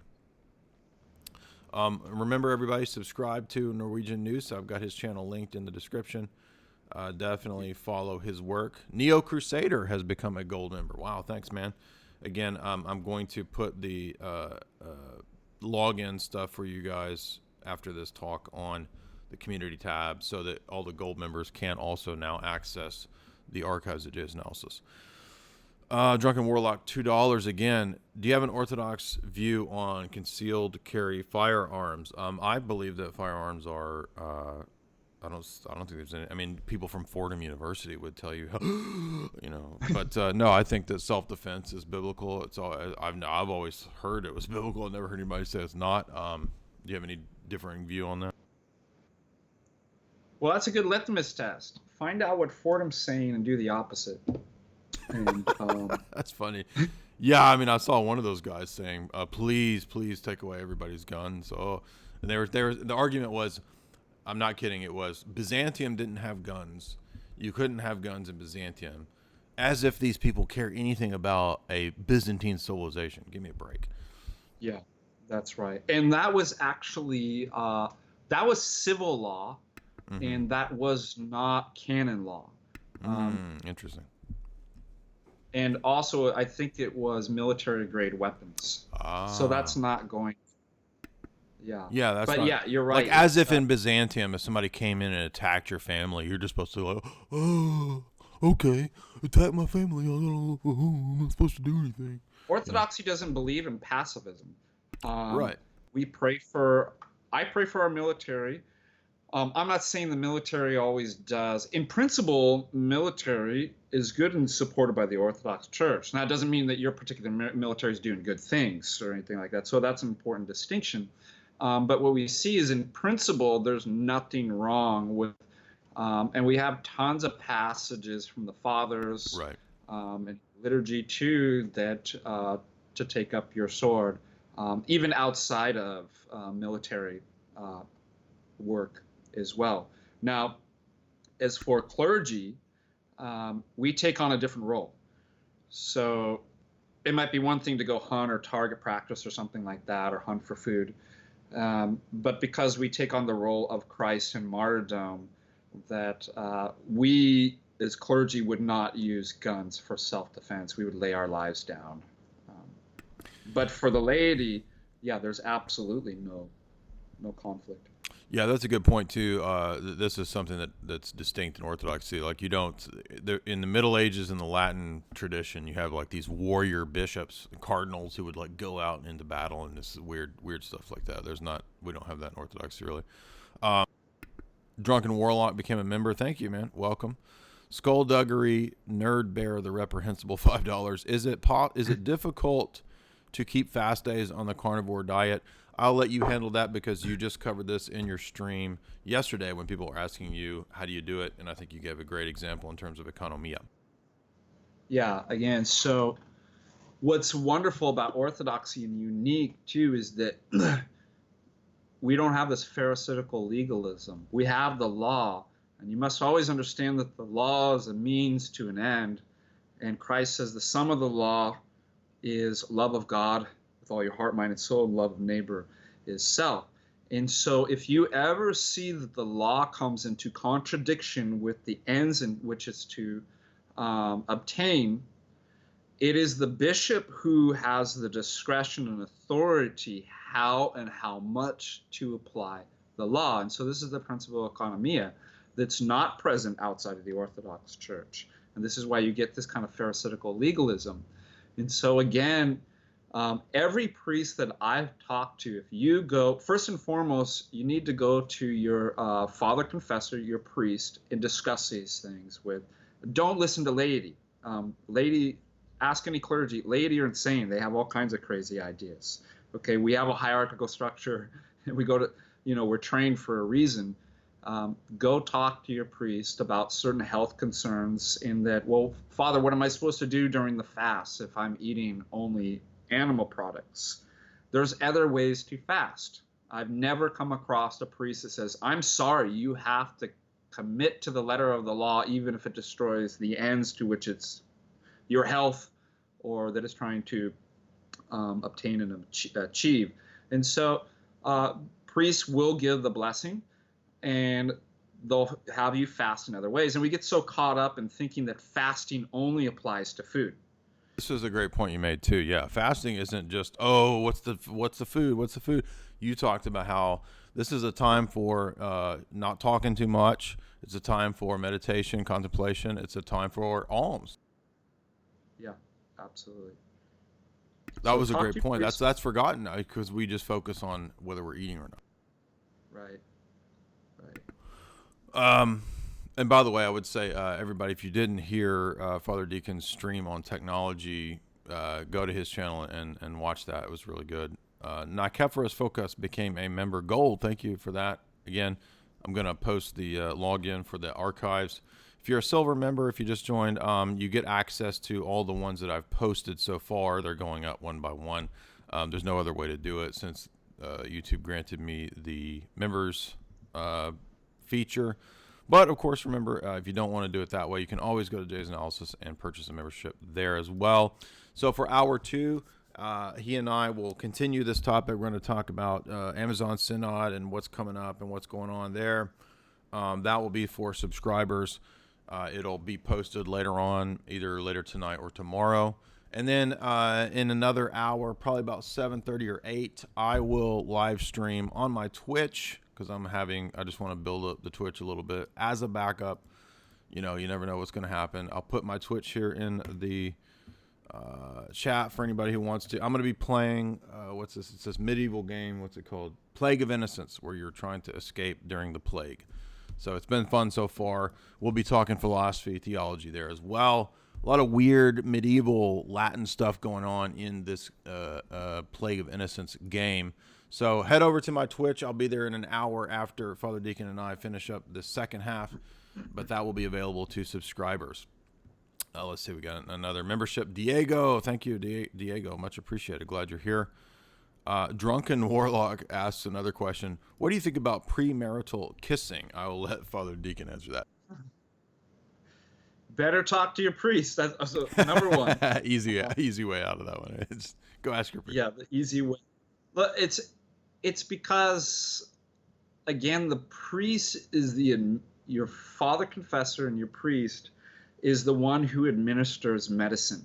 Remember, everybody, subscribe to Norwegian News. I've got his channel linked in the description. Definitely follow his work. Neo Crusader has become a gold member. Wow, thanks, man. Again, I'm going to put the login stuff for you guys after this talk on the community tab so that all the gold members can also now access the archives of Jesus Analysis. Drunken Warlock, $2 again. Do you have an Orthodox view on concealed carry firearms? I believe that firearms are. I don't think there's any. I mean, people from Fordham University would tell you, But no, I think that self-defense is biblical. It's all. I've always heard it was biblical. I've never heard anybody say it's not. Do you have any differing view on that? Well, that's a good litmus test. Find out what Fordham's saying and do the opposite. And That's funny. Yeah, I mean, I saw one of those guys saying, "Please, please take away everybody's guns." Oh, and the argument was, I'm not kidding. It was Byzantium didn't have guns. You couldn't have guns in Byzantium, as if these people care anything about a Byzantine civilization. Give me a break. yeah, that's right. And that was actually that was civil law, and that was not canon law. Interesting. And also, I think it was military grade weapons. So that's not going. Yeah. Yeah, that's But not, yeah, you're right. Like as if in Byzantium, if somebody came in and attacked your family, you're just supposed to like, oh, okay, attack my family. I'm not supposed to do anything. Orthodoxy doesn't believe in pacifism. Right. I pray for our military. I'm not saying the military always does. In principle, military is good and supported by the Orthodox Church. Now, it doesn't mean that your particular military is doing good things or anything like that. So that's an important distinction. But what we see is, in principle, there's nothing wrong with, and we have tons of passages from the Fathers, Right. And liturgy too, that to take up your sword, even outside of military work as well. Now, as for clergy, we take on a different role. So it might be one thing to go hunt or target practice or something like that, or hunt for food. But because we take on the role of Christ in martyrdom, that we as clergy would not use guns for self-defense. We would lay our lives down. But for the laity, yeah, there's absolutely no conflict. Yeah, that's a good point too. This is something that's distinct in Orthodoxy. Like you don't, in the Middle Ages in the Latin tradition, you have like these warrior bishops, cardinals who would like go out into battle and this weird stuff like that. We don't have that in Orthodoxy really. Drunken Warlock became a member. Thank you, man. Welcome. Skullduggery Nerd Bear the Reprehensible, $5. Is it difficult to keep fast days on the carnivore diet? I'll let you handle that because you just covered this in your stream yesterday when people were asking you, how do you do it? And I think you gave a great example in terms of economia. Yeah, again, so what's wonderful about Orthodoxy and unique too is that we don't have this pharisaical legalism. We have the law, and you must always understand that the law is a means to an end. And Christ says the sum of the law is love of God with all your heart, mind, and soul, and love of neighbor is self. And so if you ever see that the law comes into contradiction with the ends in which it's to obtain, It is the bishop who has the discretion and authority how and how much to apply the law. And so this is the principle of economia that's not present outside of the Orthodox Church. And this is why you get this kind of pharisaical legalism. And so again, every priest that I've talked to, if you go, first and foremost, you need to go to your father confessor, your priest, and discuss these things with. Don't listen to laity. Ask any clergy. Laity are insane. They have all kinds of crazy ideas. Okay, we have a hierarchical structure, and we go to, we're trained for a reason. Go talk to your priest about certain health concerns in that, well, Father, what am I supposed to do during the fast if I'm eating only animal products? There's other ways to fast. I've never come across a priest that says, I'm sorry, you have to commit to the letter of the law, even if it destroys the ends to which it's your health or that it's trying to obtain and achieve. And so priests will give the blessing, and they'll have you fast in other ways. And we get so caught up in thinking that fasting only applies to food. This is a great point you made too. Yeah, fasting isn't just, oh, what's the food. You talked about how this is a time for not talking too much. It's a time for meditation, contemplation. It's a time for alms. Yeah, absolutely. That was a great point. That's forgotten now because we just focus on whether we're eating or not. Right. And by the way, I would say, everybody, if you didn't hear Father Deacon's stream on technology, go to his channel and watch that. It was really good. Nikephorus Focus became a member gold. Thank you for that. Again, I'm going to post the login for the archives. If you're a silver member, if you just joined, you get access to all the ones that I've posted so far. They're going up one by one. There's no other way to do it since YouTube granted me the members feature. But of course, remember, if you don't want to do it that way, you can always go to Jay's Analysis and purchase a membership there as well. So for hour 2, he and I will continue this topic. We're going to talk about Amazon Synod and what's coming up and what's going on there. That will be for subscribers. It'll be posted later on, either later tonight or tomorrow. And then in another hour, probably about 7:30 or 8, I will live stream on my Twitch because I just want to build up the Twitch a little bit as a backup. You never know what's going to happen. I'll put my Twitch here in the chat for anybody who wants to. I'm going to be playing, what's this? It says medieval game. What's it called? Plague of Innocence, where you're trying to escape during the plague. So it's been fun so far. We'll be talking philosophy, theology there as well. A lot of weird medieval Latin stuff going on in this Plague of Innocence game. So head over to my Twitch. I'll be there in an hour after Father Deacon and I finish up the second half, but that will be available to subscribers. Let's see. We got another membership. Diego. Thank you, Diego. Much appreciated. Glad you're here. Drunken Warlock asks another question. What do you think about premarital kissing? I will let Father Deacon answer that. Better talk to your priest. That's number one. easy way out of that one. Go ask your priest. Yeah, the easy way. But it's because, again, the priest is your father confessor, and your priest is the one who administers medicine.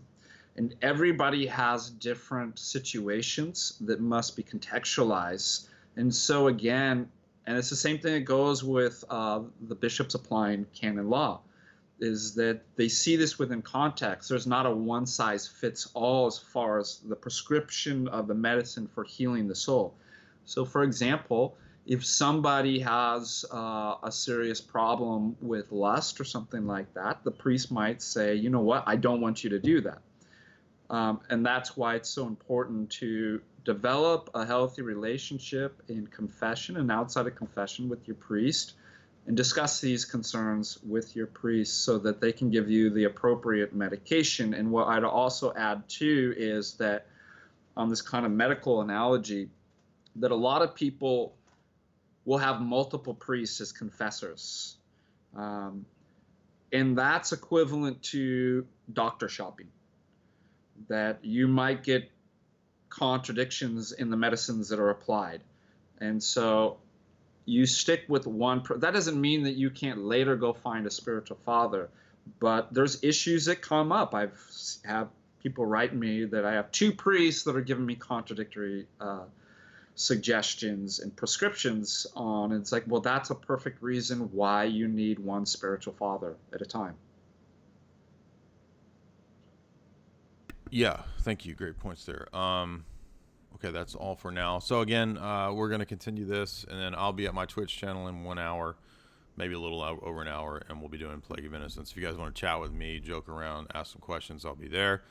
And everybody has different situations that must be contextualized. And so again, and it's the same thing that goes with the bishops applying canon law, is that they see this within context. There's not a one-size-fits-all as far as the prescription of the medicine for healing the soul. So for example, if somebody has a serious problem with lust or something like that, the priest might say, you know what, I don't want you to do that. And that's why it's so important to develop a healthy relationship in confession and outside of confession with your priest, and discuss these concerns with your priest so that they can give you the appropriate medication. And what I'd also add too is that on this kind of medical analogy, that a lot of people will have multiple priests as confessors. And that's equivalent to doctor shopping, that you might get contradictions in the medicines that are applied. And so you stick with one. That doesn't mean that you can't later go find a spiritual father, but there's issues that come up. I've people write me that I have two priests that are giving me contradictory suggestions and prescriptions on. It's like, well, that's a perfect reason why you need one spiritual father at a time. Yeah, thank you. Great points there. Okay, that's all for now. So again, we're going to continue this, and then I'll be at my Twitch channel in 1 hour, maybe a little over an hour, and we'll be doing Plague of Innocence. If you guys want to chat with me, joke around, ask some questions, I'll be there.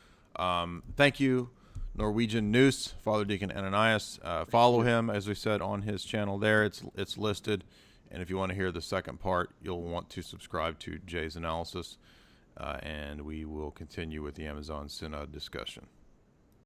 Thank you, Norwegian News, Father Deacon Ananias. Follow him, as we said, on his channel there. It's listed. And if you want to hear the second part, you'll want to subscribe to Jay's analysis. And we will continue with the Amazon Synod discussion.